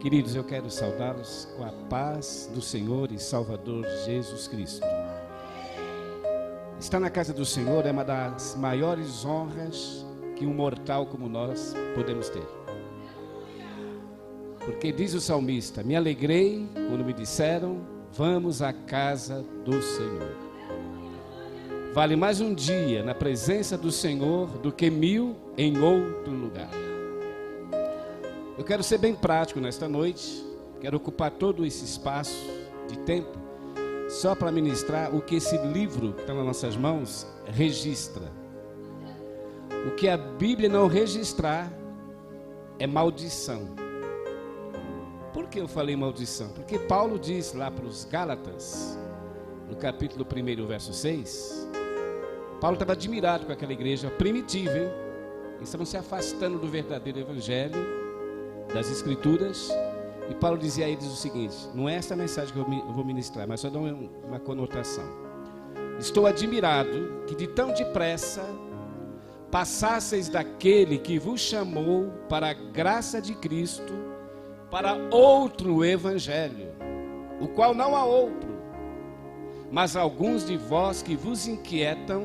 Queridos, eu quero saudá-los com a paz do Senhor e Salvador Jesus Cristo. Estar na casa do Senhor é uma das maiores honras que um mortal como nós podemos ter. Porque diz o salmista: me alegrei quando me disseram, vamos à casa do Senhor. Vale mais um dia na presença do Senhor do que 1000 em outro lugar. Eu quero ser bem prático nesta noite. Quero ocupar todo esse espaço de tempo só para ministrar o que esse livro que está nas nossas mãos registra. O que a Bíblia não registrar é maldição. Por que eu falei maldição? Porque Paulo diz lá para os Gálatas, no capítulo 1, verso 6, Paulo estava admirado com aquela igreja primitiva, hein? Eles estavam se afastando do verdadeiro evangelho, das Escrituras, e Paulo dizia a eles o seguinte: não é essa mensagem que eu vou ministrar, mas só dá uma conotação. Estou admirado que de tão depressa passasseis daquele que vos chamou para a graça de Cristo, para outro evangelho, o qual não há outro, mas alguns de vós que vos inquietam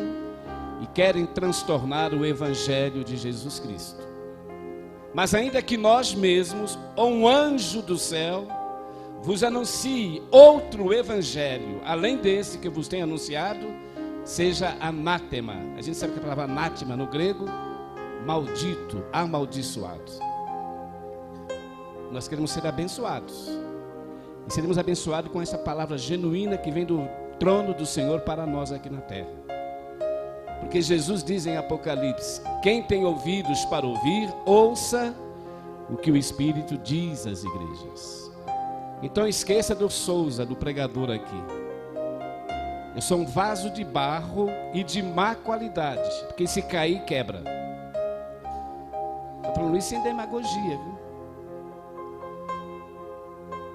e querem transtornar o evangelho de Jesus Cristo. Mas ainda que nós mesmos, ou um anjo do céu, vos anuncie outro evangelho, além desse que eu vos tenho anunciado, seja anátema. A gente sabe que a palavra anátema no grego, maldito, amaldiçoado. Nós queremos ser abençoados. E seremos abençoados com essa palavra genuína que vem do trono do Senhor para nós aqui na terra. Porque Jesus diz em Apocalipse: quem tem ouvidos para ouvir, ouça o que o Espírito diz às igrejas. Então esqueça do Souza, do pregador aqui. Eu sou um vaso de barro e de má qualidade, porque se cair, quebra. Estou falando isso sem demagogia, viu?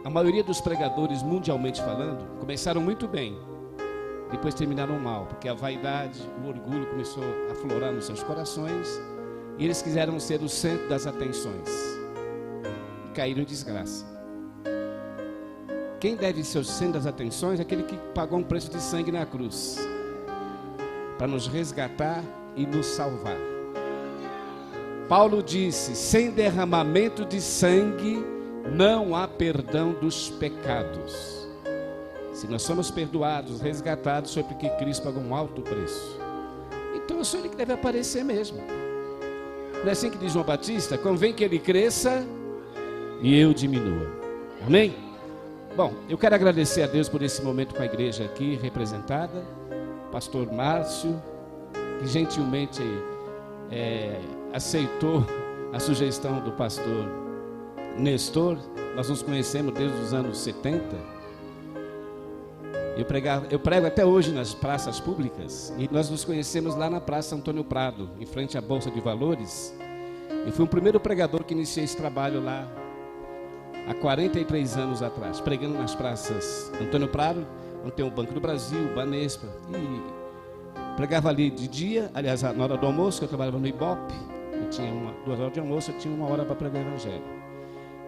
A maioria dos pregadores, mundialmente falando, começaram muito bem, depois terminaram mal, porque a vaidade, o orgulho começou a aflorar nos seus corações, e eles quiseram ser o centro das atenções, e caíram em desgraça. Quem deve ser o centro das atenções é aquele que pagou um preço de sangue na cruz, para nos resgatar e nos salvar. Paulo disse: sem derramamento de sangue não há perdão dos pecados. Se nós somos perdoados, resgatados, foi porque Cristo pagou um alto preço. Então eu sou ele que deve aparecer mesmo. Não é assim que diz João Batista? Convém que ele cresça e eu diminua. Amém? Bom, eu quero agradecer a Deus por esse momento com a igreja aqui representada. Pastor Márcio, que gentilmente aceitou a sugestão do pastor Nestor. Nós nos conhecemos desde os anos 70. Eu prego até hoje nas praças públicas, e nós nos conhecemos lá na Praça Antônio Prado, em frente à Bolsa de Valores. Eu fui o primeiro pregador que iniciei esse trabalho lá há 43 anos atrás, pregando nas praças Antônio Prado, onde tem o Banco do Brasil, o Banespa, e pregava ali de dia, aliás, na hora do almoço, que eu trabalhava no Ibope, eu tinha 2 horas de almoço, eu tinha 1 hora para pregar o Evangelho.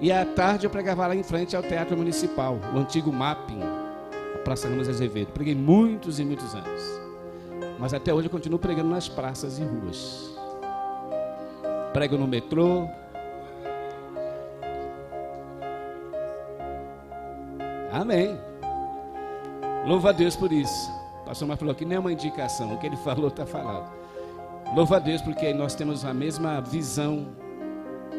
E à tarde eu pregava lá em frente ao Teatro Municipal, o antigo Mapping, Praça Ramos Azevedo. Preguei muitos e muitos anos, mas até hoje eu continuo pregando nas praças e ruas. Prego no metrô, amém. Louva a Deus por isso. O pastor Marcos falou que nem é uma indicação, o que ele falou está falado. Louva a Deus porque nós temos a mesma visão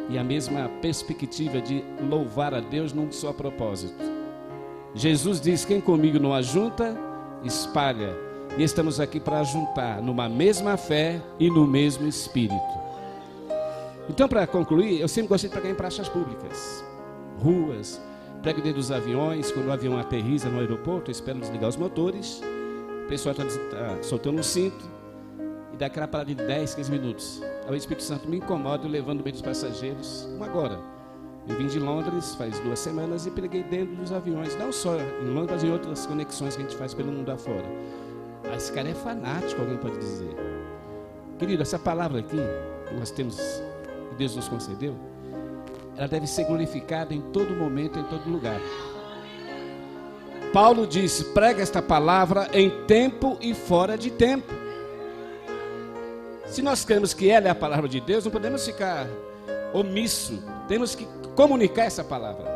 e a mesma perspectiva de louvar a Deus num só propósito. Jesus diz: quem comigo não ajunta, espalha. E estamos aqui para ajuntar numa mesma fé e no mesmo espírito. Então, para concluir, eu sempre gostei de pregar em praças públicas, ruas, prego dentro dos aviões. Quando o avião aterriza no aeroporto, eu espero desligar os motores, o pessoal está soltando um cinto, e dá aquela parada de 10, 15 minutos. Aí o Espírito Santo me incomoda, eu levando o meio dos passageiros, como agora. Eu vim de Londres faz 2 semanas e preguei dentro dos aviões, não só em Londres, mas em outras conexões que a gente faz pelo mundo afora. Esse cara é fanático, alguém pode dizer. Querido, essa palavra aqui que nós temos, que Deus nos concedeu, ela deve ser glorificada em todo momento, em todo lugar. Paulo disse: prega esta palavra em tempo e fora de tempo. Se nós cremos que ela é a palavra de Deus, não podemos ficar omisso. Temos que comunicar essa palavra.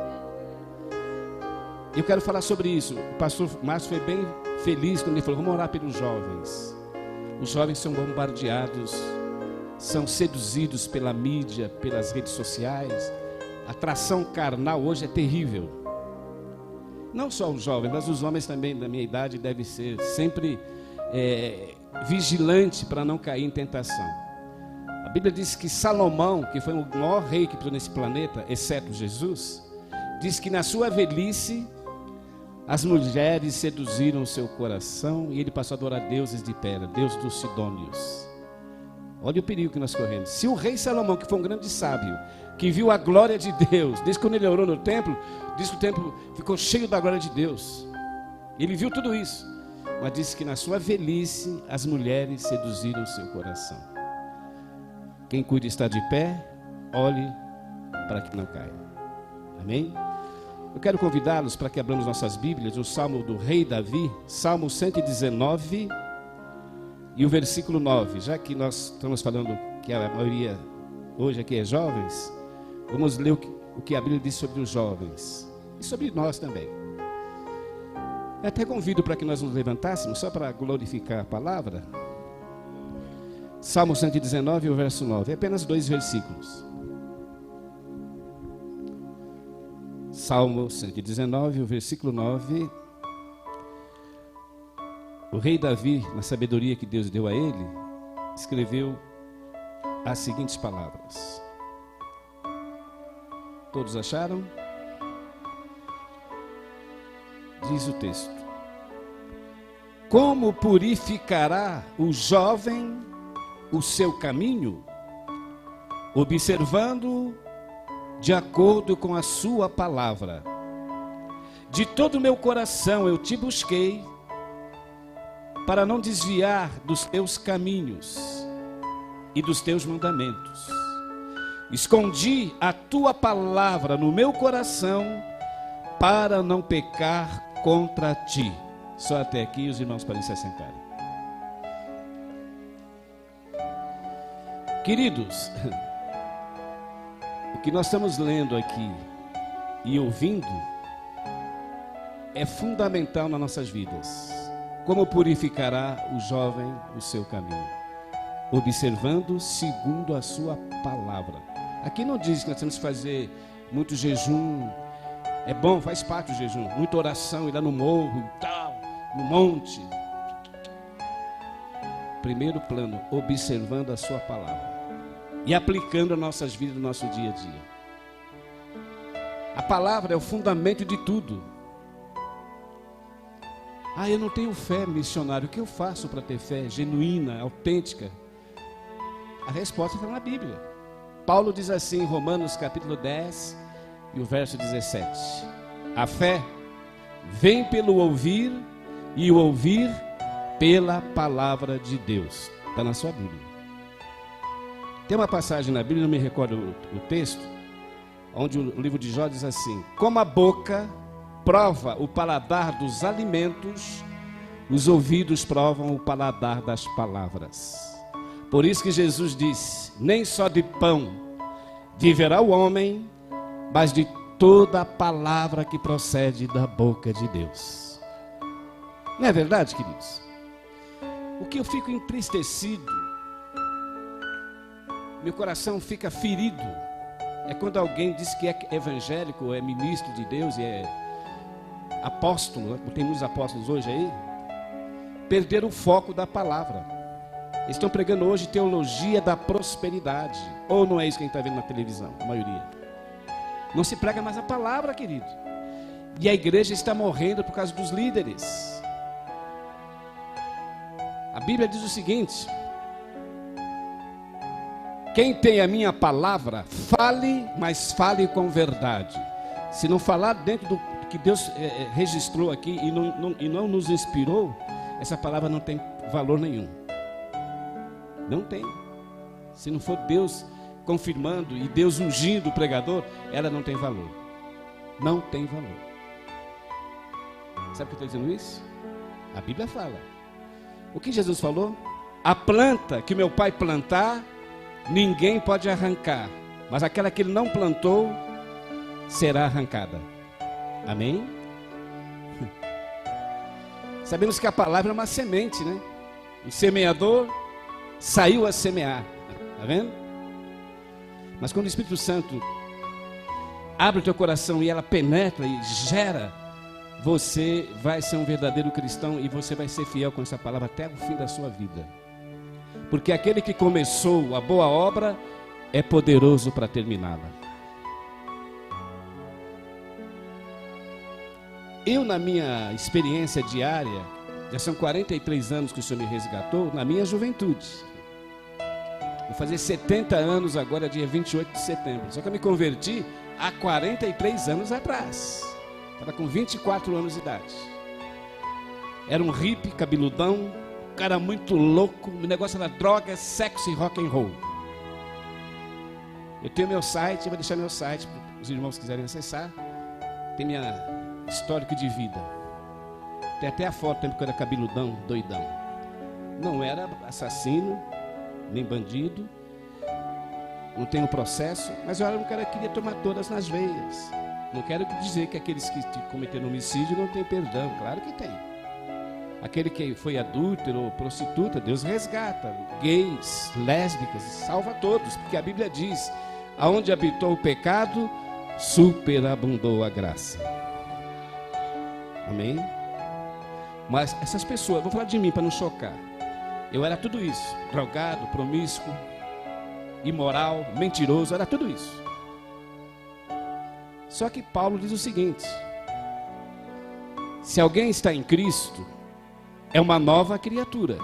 Eu quero falar sobre isso. O pastor Márcio foi bem feliz quando ele falou: vamos orar pelos jovens. Os jovens são bombardeados, são seduzidos pela mídia, pelas redes sociais. A atração carnal hoje é terrível. Não só os jovens, mas os homens também da minha idade devem ser sempre vigilantes para não cair em tentação. A Bíblia diz que Salomão, que foi o maior rei que pisou nesse planeta, exceto Jesus, diz que na sua velhice as mulheres seduziram o seu coração e ele passou a adorar deuses de pedra, deus dos sidônios. Olha o perigo que nós corremos. Se o rei Salomão, que foi um grande sábio, que viu a glória de Deus, desde quando ele orou no templo, diz que o templo ficou cheio da glória de Deus. Ele viu tudo isso, mas disse que na sua velhice as mulheres seduziram o seu coração. Quem cuida está de pé, olhe para que não caia. Amém? Eu quero convidá-los para que abramos nossas Bíblias, o Salmo do Rei Davi, Salmo 119 e o versículo 9. Já que nós estamos falando que a maioria hoje aqui é jovens, vamos ler o que a Bíblia diz sobre os jovens e sobre nós também. Eu até convido para que nós nos levantássemos, só para glorificar a palavra. Salmo 119, o verso 9, apenas 2 versículos. Salmo 119, o versículo 9. O rei Davi, na sabedoria que Deus deu a ele, escreveu as seguintes palavras. Todos acharam? Diz o texto: como purificará o jovem o seu caminho, observando de acordo com a sua palavra. De todo o meu coração eu te busquei, para não desviar dos teus caminhos e dos teus mandamentos. Escondi a tua palavra no meu coração, para não pecar contra ti. Só até aqui, os irmãos podem se assentarem. Queridos, o que nós estamos lendo aqui e ouvindo é fundamental nas nossas vidas. Como purificará o jovem o seu caminho? Observando segundo a sua palavra. Aqui não diz que nós temos que fazer muito jejum. É bom, faz parte do jejum. Muita oração, ir lá no morro e tal, no monte. Primeiro plano, observando a sua palavra. E aplicando as nossas vidas no nosso dia a dia. A palavra é o fundamento de tudo. Ah, eu não tenho fé, missionário. O que eu faço para ter fé genuína, autêntica? A resposta está na Bíblia. Paulo diz assim em Romanos capítulo 10 e o verso 17. A fé vem pelo ouvir e o ouvir pela palavra de Deus. Está na sua Bíblia. Tem uma passagem na Bíblia, não me recordo o texto, onde o livro de Jó diz assim: como a boca prova o paladar dos alimentos, os ouvidos provam o paladar das palavras. Por isso que Jesus disse: nem só de pão viverá o homem, mas de toda a palavra que procede da boca de Deus. Não é verdade, queridos? O que eu fico entristecido, meu coração fica ferido, é quando alguém diz que é evangélico, é ministro de Deus e é apóstolo, tem muitos apóstolos hoje aí, perderam o foco da palavra. Eles estão pregando hoje teologia da prosperidade. Ou não é isso que a gente está vendo na televisão, a maioria? Não se prega mais a palavra, querido. E a igreja está morrendo por causa dos líderes. A Bíblia diz o seguinte: quem tem a minha palavra, fale, mas fale com verdade. Se não falar dentro do que Deus registrou aqui e não nos inspirou, essa palavra não tem valor nenhum. Não tem. Se não for Deus confirmando e Deus ungindo o pregador, ela não tem valor. Não tem valor. Sabe por que eu estou dizendo isso? A Bíblia fala. O que Jesus falou? A planta que meu pai plantar, ninguém pode arrancar. Mas aquela que ele não plantou, será arrancada. Amém? Sabemos que a palavra é uma semente, né? O semeador saiu a semear. Está vendo? Mas quando o Espírito Santo abre o teu coração e ela penetra e gera, você vai ser um verdadeiro cristão e você vai ser fiel com essa palavra até o fim da sua vida. Porque aquele que começou a boa obra é poderoso para terminá-la. Eu, na minha experiência diária, já são 43 anos que o Senhor me resgatou, na minha juventude. Vou fazer 70 anos agora, dia 28 de setembro. Só que eu me converti há 43 anos atrás. Estava com 24 anos de idade. Era um hippie, cabeludão, um cara muito louco. O negócio era droga, sexo e rock and roll. Eu tenho meu site, eu vou deixar meu site para os irmãos que quiserem acessar. Tem minha histórico de vida. Tem até a foto, tempo que eu era cabeludão, doidão. Não era assassino, nem bandido. Não tenho processo, mas eu era um cara que queria tomar todas nas veias. Não quero dizer que aqueles que cometeram homicídio não têm perdão. Claro que tem. Aquele que foi adúltero ou prostituta, Deus resgata. Gays, lésbicas, salva todos. Porque a Bíblia diz, aonde habitou o pecado, superabundou a graça. Amém? Mas essas pessoas, vou falar de mim para não chocar. Eu era tudo isso. Drogado, promíscuo, imoral, mentiroso, era tudo isso. Só que Paulo diz o seguinte: se alguém está em Cristo, é uma nova criatura.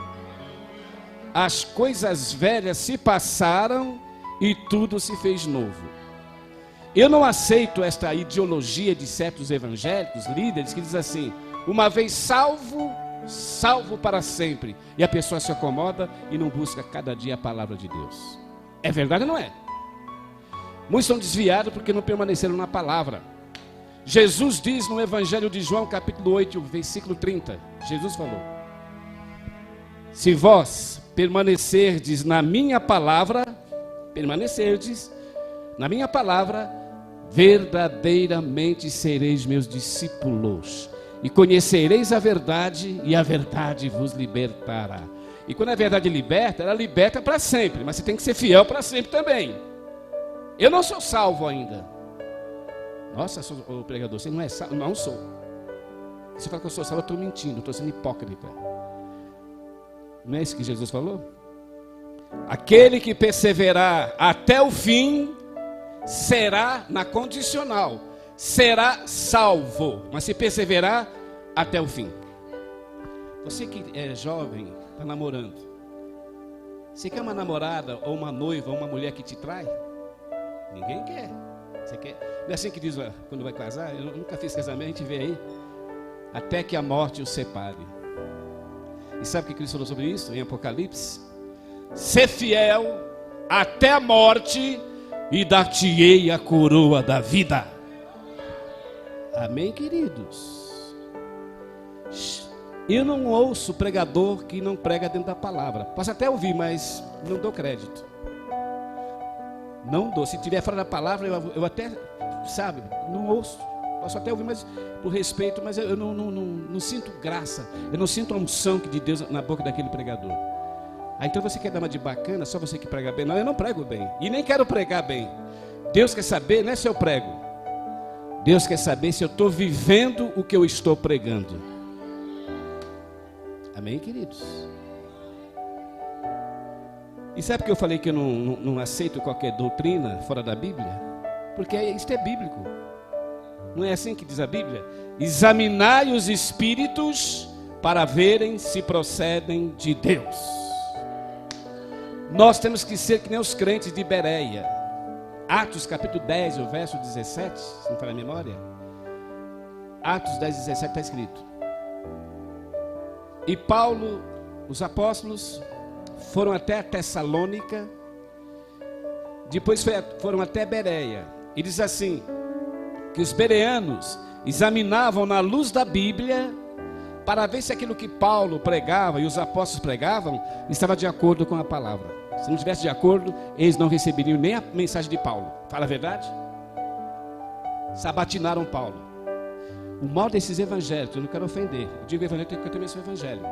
As coisas velhas se passaram e tudo se fez novo. Eu não aceito esta ideologia de certos evangélicos, líderes, que diz assim: uma vez salvo, salvo para sempre. E a pessoa se acomoda e não busca cada dia a palavra de Deus. É verdade ou não é? Muitos são desviados porque não permaneceram na palavra. Jesus diz no Evangelho de João, capítulo 8, versículo 30. Jesus falou: se vós permanecerdes na minha palavra, verdadeiramente sereis meus discípulos, e conhecereis a verdade, e a verdade vos libertará. E quando a verdade liberta, ela liberta para sempre, mas você tem que ser fiel para sempre também. Eu não sou salvo ainda. Nossa, o pregador, você não é salvo? Não sou. Se você fala que eu sou salvo, eu estou mentindo, estou sendo hipócrita. Não é isso que Jesus falou? Aquele que perseverar até o fim será na condicional, será salvo, mas se perseverar até o fim. Você que é jovem, está namorando, você quer uma namorada ou uma noiva ou uma mulher que te trai? Ninguém quer. Você quer? Não é assim que diz quando vai casar? Eu nunca fiz casamento, a gente vê aí, até que a morte os separe. E sabe o que Cristo falou sobre isso em Apocalipse? Ser fiel até a morte e dar-te-ei a coroa da vida. Amém, queridos? Eu não ouço pregador que não prega dentro da palavra. Posso até ouvir, mas não dou crédito. Não dou. Se tiver fora da palavra, eu até, sabe, não ouço. Posso até ouvir, mas por respeito, mas eu não sinto graça. Eu não sinto a unção de Deus na boca daquele pregador. Então você quer dar uma de bacana, só você que prega bem? Não, eu não prego bem. E nem quero pregar bem. Deus quer saber, não é se eu prego. Deus quer saber se eu estou vivendo o que eu estou pregando. Amém, queridos? E sabe por que eu falei que eu não aceito qualquer doutrina fora da Bíblia? Porque isso é bíblico. Não é assim que diz a Bíblia? Examinai os espíritos para verem se procedem de Deus. Nós temos que ser que nem os crentes de Bereia. Atos capítulo 10, o verso 17, se não falar a memória. Atos 10, 17 está escrito: e Paulo, os apóstolos, foram até a Tessalônica, Depois foram até Bereia. E diz assim, que os bereanos examinavam na luz da Bíblia para ver se aquilo que Paulo pregava e os apóstolos pregavam estava de acordo com a palavra. Se não estivesse de acordo, eles não receberiam nem a mensagem de Paulo. Fala a verdade? Sabatinaram Paulo. O mal desses evangélicos, eu não quero ofender. Eu digo evangélico porque eu também sou evangélico.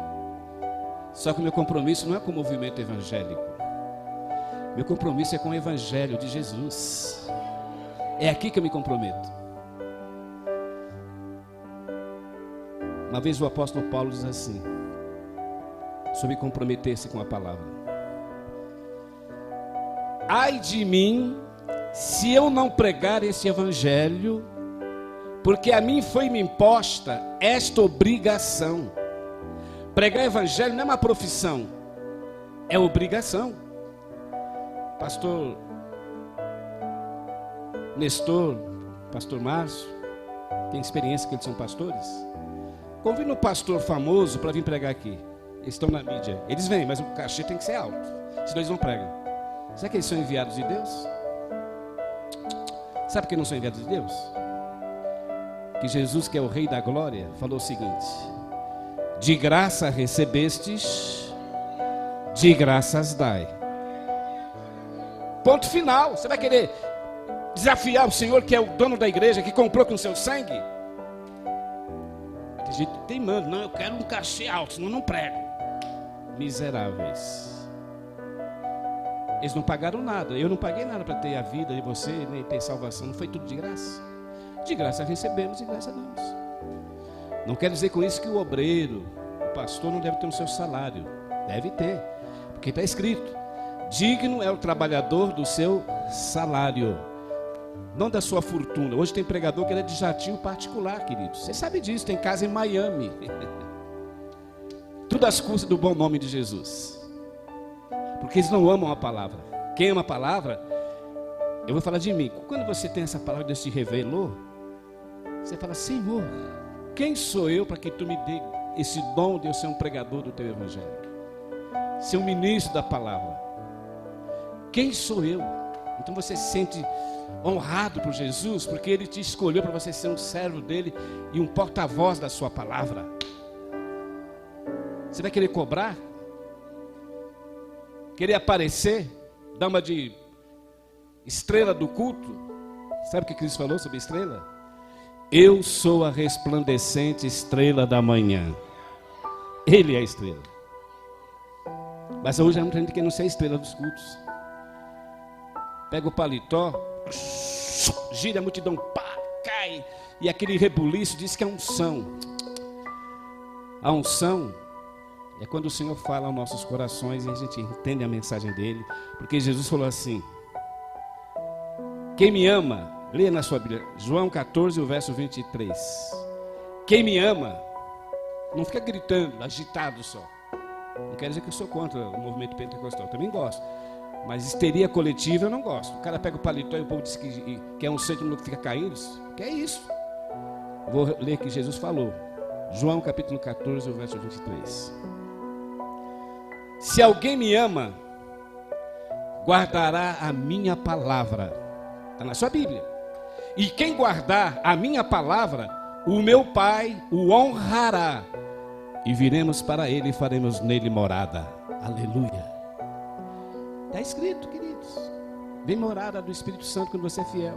Só que o meu compromisso não é com o movimento evangélico. Meu compromisso é com o evangelho de Jesus. É aqui que eu me comprometo. Uma vez o apóstolo Paulo diz assim, sobre comprometer-se com a palavra: ai de mim, se eu não pregar esse evangelho, porque a mim foi-me imposta esta obrigação. Pregar evangelho não é uma profissão, é obrigação. Pastor Nestor, pastor Márcio, tem experiência que eles são pastores? Convida um pastor famoso para vir pregar aqui. Eles estão na mídia. Eles vêm, mas o cachê tem que ser alto. Senão eles não pregam. Será que eles são enviados de Deus? Sabe por que não são enviados de Deus? Que Jesus, que é o Rei da Glória, falou o seguinte: de graça recebestes, de graças dai. Ponto final. Você vai querer desafiar o Senhor, que é o dono da igreja, que comprou com seu sangue? Tem gente teimando, não, eu quero um cachê alto, senão não prego. Miseráveis. Eles não pagaram nada. Eu não paguei nada para ter a vida de você, nem ter salvação. Não foi tudo de graça. De graça recebemos, de graça damos. Não quer dizer com isso que o obreiro, o pastor, não deve ter o seu salário. Deve ter, porque está escrito: digno é o trabalhador do seu salário, não da sua fortuna. Hoje tem pregador que ele é de jatinho particular, queridos. Você sabe disso, tem casa em Miami. Tudo às custas do bom nome de Jesus. Porque eles não amam a palavra. Quem ama a palavra, eu vou falar de mim. Quando você tem essa palavra, Deus te revelou, você fala: Senhor, quem sou eu para que tu me dê esse dom de eu ser um pregador do teu evangelho, ser um ministro da palavra? Quem sou eu? Então você se sente honrado por Jesus, porque Ele te escolheu para você ser um servo dEle e um porta-voz da sua palavra. Você vai querer cobrar? Querer aparecer? Dar uma de estrela do culto? Sabe o que Cristo falou sobre estrela? Eu sou a resplandecente estrela da manhã. Ele é a estrela. Mas hoje há muita gente que não ser a estrela dos cultos. Pega o paletó, gira a multidão, pá, cai, e aquele rebuliço diz que é unção. A unção é quando o Senhor fala aos nossos corações e a gente entende a mensagem dele, porque Jesus falou assim: quem me ama, leia na sua Bíblia, João 14, o verso 23. Quem me ama, não fica gritando, agitado só. Não quer dizer que eu sou contra o movimento pentecostal, eu também gosto. Mas histeria coletiva eu não gosto. O cara pega o paletó e o povo diz que é um santo, todo mundo fica caindo. Que é isso? Vou ler que Jesus falou. João capítulo 14, o verso 23. Se alguém me ama, guardará a minha palavra. Está na sua Bíblia. E quem guardar a minha palavra, o meu Pai o honrará. E viremos para ele e faremos nele morada. Aleluia. Está escrito, queridos. Vem morada do Espírito Santo quando você é fiel.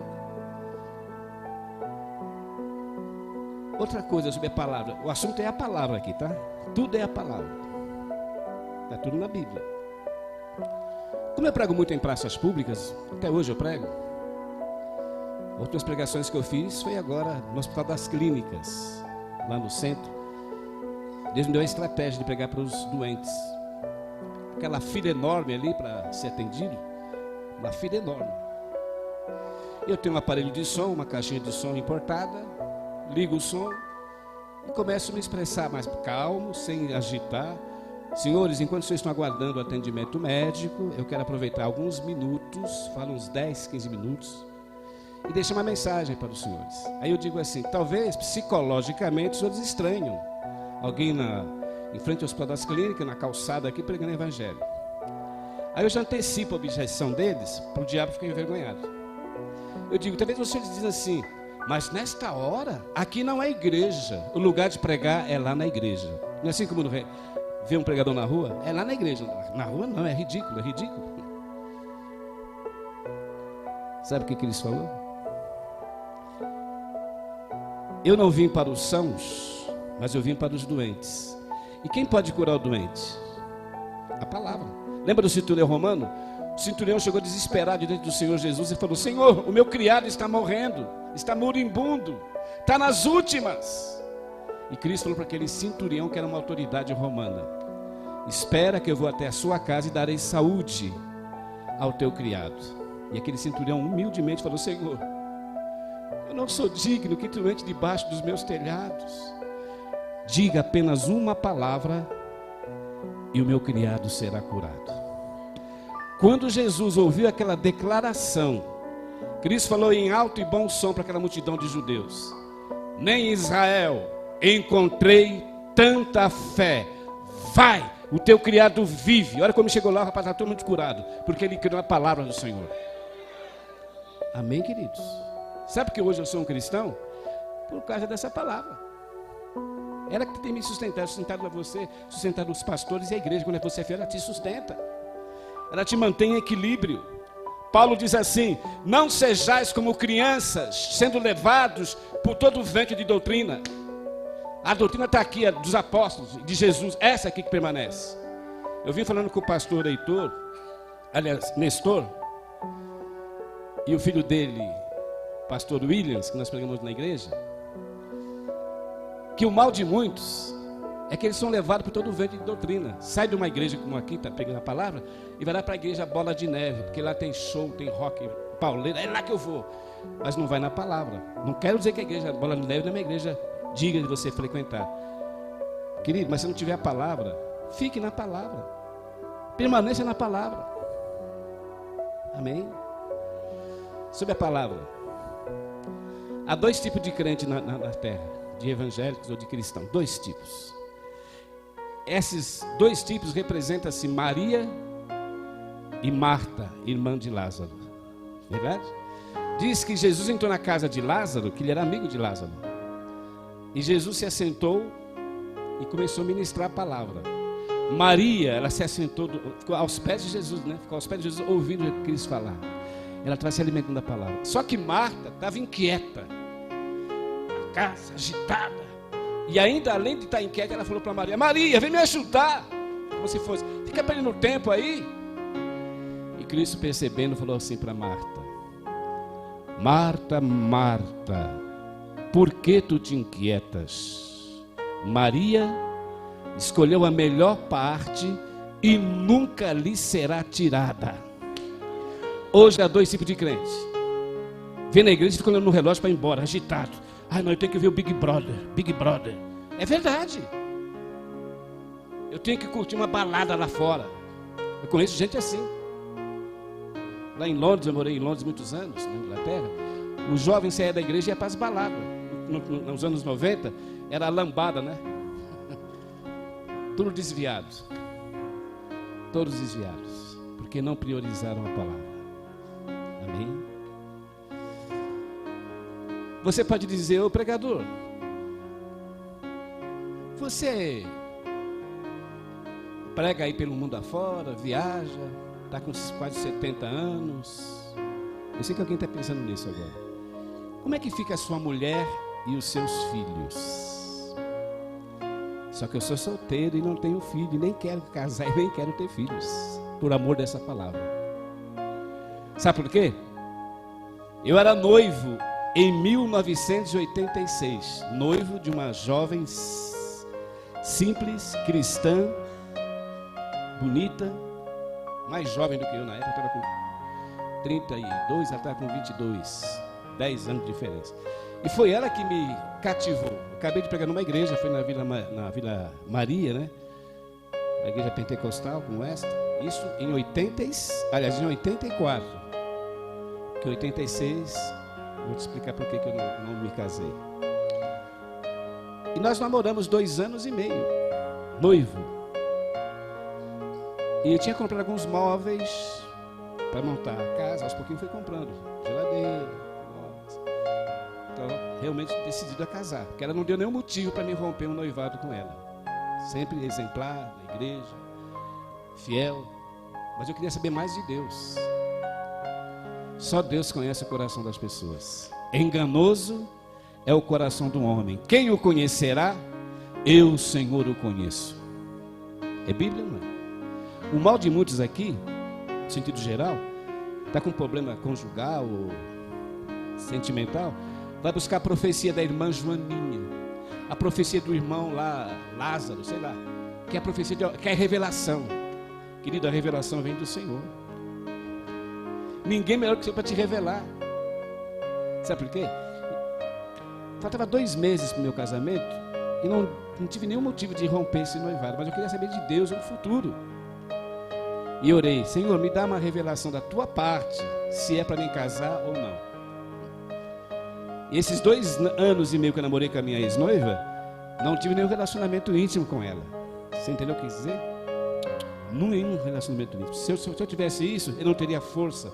Outra coisa sobre a palavra. O assunto é a palavra aqui, tá? Tudo é a palavra. Está tudo na Bíblia. Como eu prego muito em praças públicas, até hoje eu prego. Outras pregações que eu fiz foi agora no Hospital das Clínicas, lá no centro. Deus me deu a estratégia de pregar para os doentes. Aquela fila enorme ali para ser atendido, uma fila enorme. Eu tenho um aparelho de som, uma caixinha de som importada, ligo o som e começo a me expressar mais calmo, sem agitar. Senhores, enquanto vocês estão aguardando o atendimento médico, eu quero aproveitar alguns minutos, falo uns 10, 15 minutos, e deixar uma mensagem para os senhores. Aí eu digo assim: talvez psicologicamente os senhores estranham alguém em frente ao Hospital das Clínicas, na calçada aqui, pregando evangelho. Aí eu já antecipo a objeção deles, para o diabo ficar envergonhado. Eu digo, talvez você diz assim, mas nesta hora, aqui não é igreja. O lugar de pregar é lá na igreja. Não é assim como vê um pregador na rua? É lá na igreja. Na rua não, é ridículo, é ridículo. Sabe o que Cristo falou? Eu não vim para os sãos, mas eu vim para os doentes. E quem pode curar o doente? A palavra. Lembra do centurião romano? O centurião chegou desesperado diante do Senhor Jesus e falou, Senhor, o meu criado está morrendo, está moribundo, está nas últimas. E Cristo falou para aquele centurião que era uma autoridade romana, espera que eu vou até a sua casa e darei saúde ao teu criado. E aquele centurião humildemente falou, Senhor, eu não sou digno que tu entre debaixo dos meus telhados. Diga apenas uma palavra e o meu criado será curado. Quando Jesus ouviu aquela declaração, Cristo falou em alto e bom som para aquela multidão de judeus, nem em Israel encontrei tanta fé. Vai, o teu criado vive. Olha como chegou lá, o rapaz está todo mundo curado, porque ele criou a palavra do Senhor. Amém, queridos? Sabe que hoje eu sou um cristão? Por causa dessa palavra. Ela que tem me sustentado a você, sustentado os pastores e a igreja. Quando você é fiel, ela te sustenta, ela te mantém em equilíbrio. Paulo diz assim, não sejais como crianças, sendo levados por todo o vento de doutrina. A doutrina está aqui, é dos apóstolos, de Jesus, essa aqui que permanece. Eu vim falando com o pastor Heitor, aliás, Nestor, e o filho dele, pastor Williams, que nós pregamos na igreja, que o mal de muitos é que eles são levados por todo o vento de doutrina. Sai de uma igreja como aqui, está pegando a palavra, e vai lá para a igreja Bola de Neve, porque lá tem show, tem rock, pauleira, é lá que eu vou. Mas não vai na palavra. Não quero dizer que a igreja Bola de Neve não é uma igreja digna de você frequentar. Querido, mas se não tiver a palavra, fique na palavra. Permaneça na palavra. Amém? Sobre a palavra. Há dois tipos de crente na terra, de evangélicos ou de cristãos. Dois tipos. Esses dois tipos representam-se Maria e Marta, irmã de Lázaro. Verdade? Diz que Jesus entrou na casa de Lázaro, que ele era amigo de Lázaro. E Jesus se assentou e começou a ministrar a palavra. Maria, ela se assentou, ficou aos pés de Jesus, né? Ficou aos pés de Jesus, ouvindo o que Cristo falar. Ela estava se alimentando da palavra. Só que Marta estava inquieta, a casa agitada. E ainda, além de estar inquieta, ela falou para Maria, Maria, vem me ajudar. Como se fosse, fica perdendo tempo aí. E Cristo, percebendo, falou assim para Marta, Marta, Marta, por que tu te inquietas? Maria escolheu a melhor parte e nunca lhe será tirada. Hoje há dois tipos de crentes. Vem na igreja e fica olhando no relógio para ir embora, agitado. Ai, mas eu tenho que ver o Big Brother, Big Brother. É verdade. Eu tenho que curtir uma balada lá fora. Eu conheço gente assim. Lá em Londres, eu morei em Londres muitos anos, na Inglaterra. O jovem saía da igreja e ia para as baladas. Nos anos 90, era a lambada, né? Tudo desviado. Todos desviados. Porque não priorizaram a palavra. Amém? Você pode dizer, ô pregador, você prega aí pelo mundo afora, viaja, está com quase 70 anos. Eu sei que alguém está pensando nisso agora. Como é que fica a sua mulher e os seus filhos? Só que eu sou solteiro e não tenho filho, nem quero casar e nem quero ter filhos, por amor dessa palavra. Sabe por quê? Eu era noivo em 1986, noivo de uma jovem simples, cristã, bonita, mais jovem do que eu na época, eu estava com 32, ela estava com 22, 10 anos de diferença. E foi ela que me cativou. Eu acabei de pregar numa igreja, foi na Vila Maria, né? A igreja pentecostal, como esta. Isso em 84. Que em 86, vou te explicar por que eu não me casei. E nós namoramos 2 anos e meio, noivo. E eu tinha comprado alguns móveis para montar a casa. Aos pouquinhos fui comprando geladeira, móveis. Então, realmente decidido a casar, porque ela não deu nenhum motivo para me romper um noivado com ela. Sempre exemplar, da igreja, fiel. Mas eu queria saber mais de Deus. Só Deus conhece o coração das pessoas. Enganoso é o coração do homem. Quem o conhecerá? Eu, Senhor, o conheço. É Bíblia, não é? O mal de muitos aqui, no sentido geral, está com problema conjugal ou sentimental, vai buscar a profecia da irmã Joaninha, a profecia do irmão lá, Lázaro, sei lá, que é a profecia, que é a revelação. Querido, a revelação vem do Senhor. Ninguém melhor que você para te revelar. Sabe por quê? Faltava 2 meses para o meu casamento e não tive nenhum motivo de romper esse noivado, mas eu queria saber de Deus no futuro. E orei: Senhor, me dá uma revelação da tua parte, se é para mim casar ou não. E esses 2 anos e meio que eu namorei com a minha ex-noiva, não tive nenhum relacionamento íntimo com ela. Você entendeu o que quis dizer? Nenhum relacionamento íntimo. Se eu tivesse isso, eu não teria força,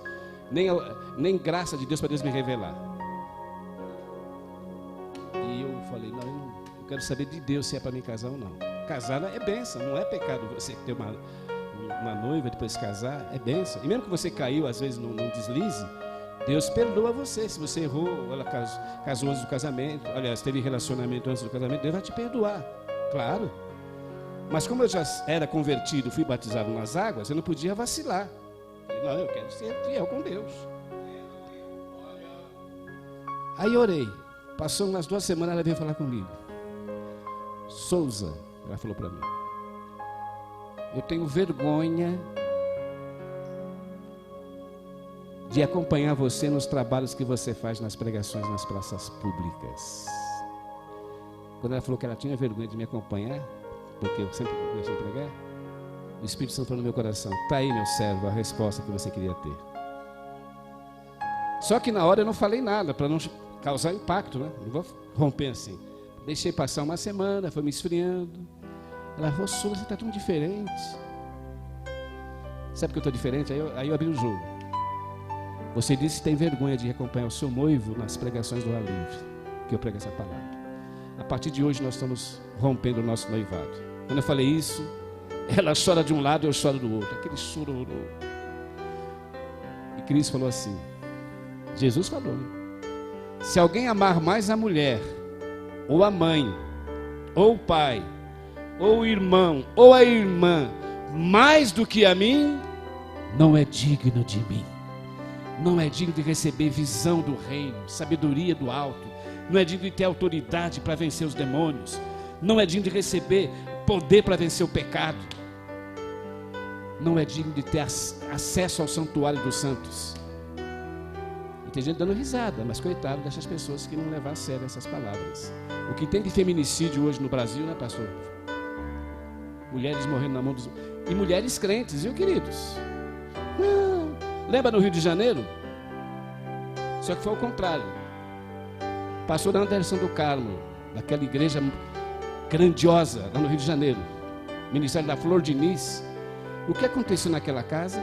nem graça de Deus para Deus me revelar. E eu falei: não, eu quero saber de Deus se é para mim casar ou não. Casar é bênção, não é pecado você ter uma noiva, depois casar, é bênção. E mesmo que você caiu, às vezes, num deslize, Deus perdoa você. Se você errou, ela casou antes do casamento, aliás, teve relacionamento antes do casamento, Deus vai te perdoar, claro. Mas como eu já era convertido, fui batizado nas águas, eu não podia vacilar. Falei: não, eu quero ser fiel com Deus. Aí orei. Passou umas 2 semanas, ela veio falar comigo. Souza, ela falou para mim: eu tenho vergonha de acompanhar você nos trabalhos que você faz nas pregações nas praças públicas. Quando ela falou que ela tinha vergonha de me acompanhar, porque eu sempre comecei a pregar, o Espírito Santo falou no meu coração: está aí, meu servo, a resposta que você queria ter. Só que na hora eu não falei nada, para não causar impacto, né? Não vou romper assim. Deixei passar uma semana, foi me esfriando. Ela falou: Souza, você está tão diferente. Sabe que eu estou diferente? Aí eu abri o jogo. Você disse que tem vergonha de acompanhar o seu noivo nas pregações do ar livre, que eu prego essa palavra. A partir de hoje nós estamos rompendo o nosso noivado. Quando eu falei isso, ela chora de um lado e eu choro do outro. Aquele chororô. E Cristo falou assim, Jesus falou, né? Se alguém amar mais a mulher, ou a mãe, ou o pai, ou o irmão, ou a irmã, mais do que a mim, não é digno de mim. Não é digno de receber visão do reino, sabedoria do alto. Não é digno de ter autoridade para vencer os demônios. Não é digno de receber poder para vencer o pecado. Não é digno de ter acesso ao santuário dos santos. E tem gente dando risada, mas coitado dessas pessoas que não levam a sério essas palavras. O que tem de feminicídio hoje no Brasil, né, pastor? Mulheres morrendo na mão dos... E mulheres crentes, viu, queridos? Lembra no Rio de Janeiro? Só que foi ao contrário. Pastor Anderson do Carmo, daquela igreja grandiosa lá no Rio de Janeiro, Ministério da Flor de Nis. O que aconteceu naquela casa?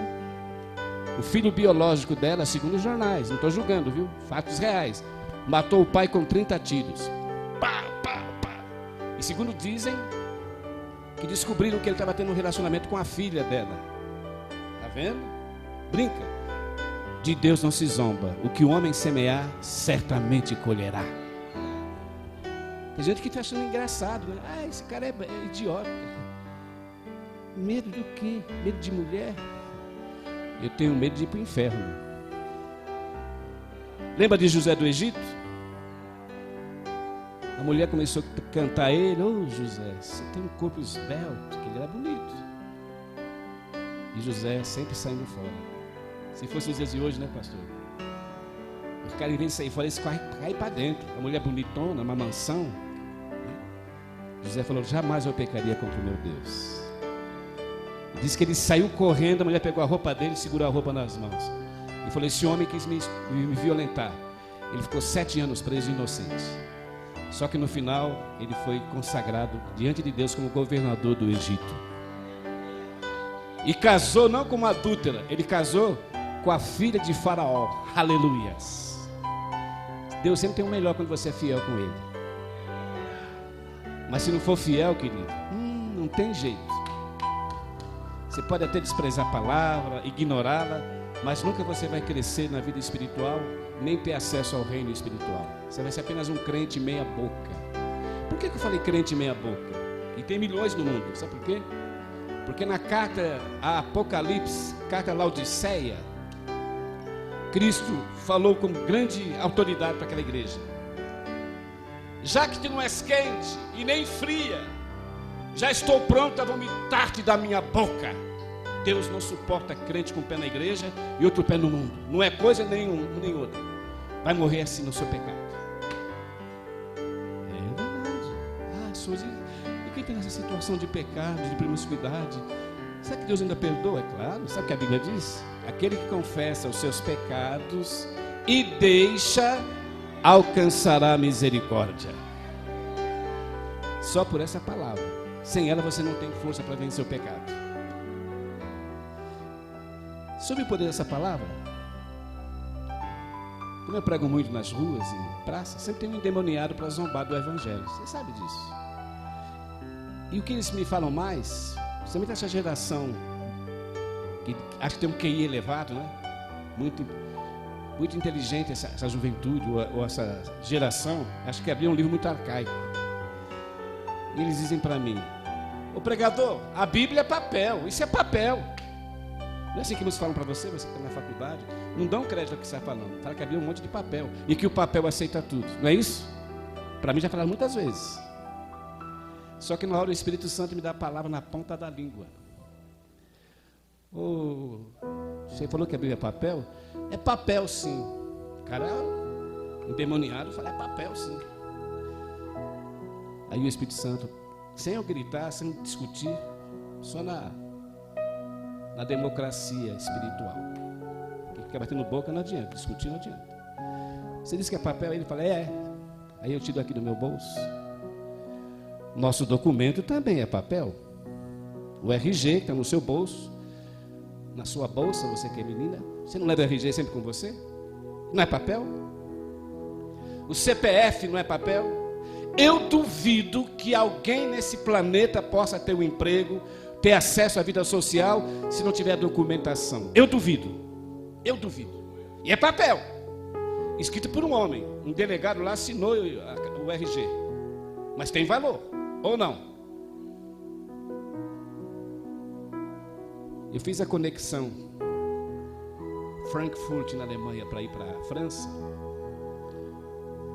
O filho biológico dela, segundo os jornais, não estou julgando, viu? Fatos reais. Matou o pai com 30 tiros. Pá, pá, pá. E segundo dizem, que descobriram que ele estava tendo um relacionamento com a filha dela. Está vendo? Brinca. De Deus não se zomba. O que o homem semear, certamente colherá. Tem gente que está achando engraçado, né? Ah, esse cara é idiota. Medo do quê? Medo de mulher? Eu tenho medo de ir para o inferno. Lembra de José do Egito? A mulher começou a cantar a ele: ô José, você tem um corpo esbelto, que ele era bonito. E José sempre saindo fora. Se fosse os dias de hoje, né, pastor? O cara, em vez de sair fora, ele cai para dentro. A mulher bonitona, uma mansão. José falou: jamais eu pecaria contra o meu Deus. Diz que ele saiu correndo, a mulher pegou a roupa dele e segurou a roupa nas mãos. E falou: esse homem quis me violentar. Ele ficou 7 anos preso inocente. Só que no final, ele foi consagrado diante de Deus como governador do Egito. E casou não com uma adúltera, ele casou com a filha de Faraó. Aleluias. Deus sempre tem o melhor quando você é fiel com ele. Mas se não for fiel, querido, não tem jeito. Você pode até desprezar a palavra, ignorá-la, mas nunca você vai crescer na vida espiritual, nem ter acesso ao reino espiritual. Você vai ser apenas um crente meia boca. Por que eu falei crente meia boca? E tem milhões no mundo, sabe por quê? Porque na carta a Apocalipse, carta a Laodiceia, Cristo falou com grande autoridade para aquela igreja. Já que tu não és quente e nem fria, já estou pronto a vomitar-te da minha boca. Deus não suporta crente com o pé na igreja e outro pé no mundo. Não é coisa nenhuma, nem outra. Vai morrer assim no seu pecado. É verdade. E quem tem essa situação de pecado, de promiscuidade, sabe que Deus ainda perdoa? É claro. Sabe o que a Bíblia diz? Aquele que confessa os seus pecados e deixa, alcançará a misericórdia. Só por essa palavra. Sem ela você não tem força para vencer o pecado. Sobre o poder dessa palavra, como eu prego muito nas ruas e praças, sempre tem um endemoniado para zombar do evangelho. Você sabe disso. E o que eles me falam mais, principalmente essa geração que acho que tem um QI elevado, né? Muito inteligente essa juventude ou essa geração, acho que abriu um livro muito arcaico. E eles dizem para mim: ô pregador, a Bíblia é papel, isso é papel. Não é assim que eles falam para você que está na faculdade? Não dão crédito ao que você está falando. Fala que havia um monte de papel e que o papel aceita tudo. Não é isso? Para mim já falaram muitas vezes. Só que na hora o Espírito Santo me dá a palavra na ponta da língua. Você falou que a Bíblia é papel? É papel sim. O cara endemoniado fala, é papel sim. Aí o Espírito Santo, sem eu gritar, sem discutir, só na democracia espiritual. Quem fica batendo boca não adianta, discutir não adianta. Você diz que é papel, aí ele fala, é. Aí eu tiro aqui do meu bolso. Nosso documento também é papel. O RG que está no seu bolso, na sua bolsa, você que é menina, você não leva o RG sempre com você? Não é papel? O CPF não é papel? Eu duvido que alguém nesse planeta possa ter um emprego, ter acesso à vida social, se não tiver documentação. Eu duvido. E é papel. Escrito por um homem. Um delegado lá assinou o RG. Mas tem valor, ou não? Eu fiz a conexão Frankfurt, na Alemanha, para ir para a França.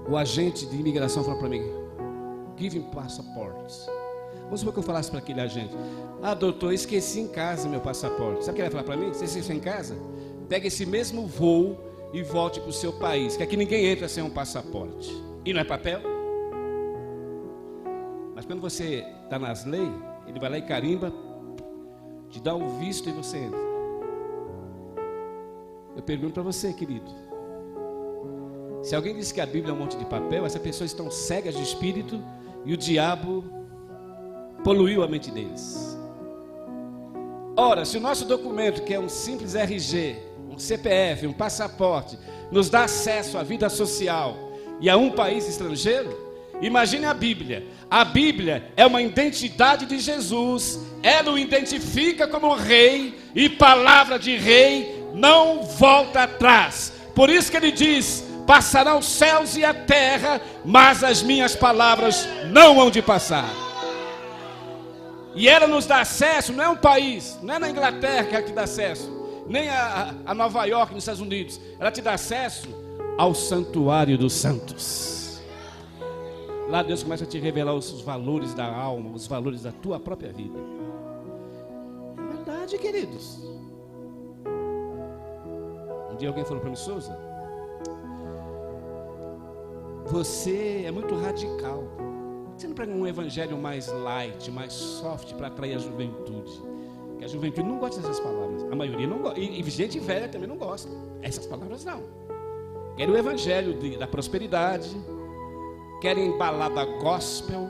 O agente de imigração falou para mim: give him passaportes. Vamos supor que eu falasse para aquele agente: ah, doutor, esqueci em casa meu passaporte. Sabe o que ele vai falar para mim? Você esqueceu em casa? Pega esse mesmo voo e volte para o seu país, que aqui ninguém entra sem um passaporte. E não é papel? Mas quando você está nas leis, ele vai lá e carimba, te dá um visto e você entra. Eu pergunto para você, querido, se alguém diz que a Bíblia é um monte de papel, essas pessoas estão cegas de espírito e o diabo poluiu a mente deles. Ora, se o nosso documento, que é um simples RG, um CPF, um passaporte, nos dá acesso à vida social e a um país estrangeiro, imagine a Bíblia. A Bíblia é uma identidade de Jesus. Ela o identifica como rei, e palavra de rei não volta atrás. Por isso que ele diz: passarão os céus e a terra, mas as minhas palavras não hão de passar. E ela nos dá acesso, não é um país, não é na Inglaterra que ela te dá acesso, nem a Nova York, nos Estados Unidos. Ela te dá acesso ao santuário dos santos. Lá Deus começa a te revelar os valores da alma, os valores da tua própria vida. É verdade, queridos. Um dia alguém falou para mim: Souza, você é muito radical. Você não prega um evangelho mais light, mais soft, para atrair a juventude? Porque a juventude não gosta dessas palavras. A maioria não gosta. E gente velha também não gosta. Essas palavras não. Querem o evangelho da prosperidade. Querem balada gospel.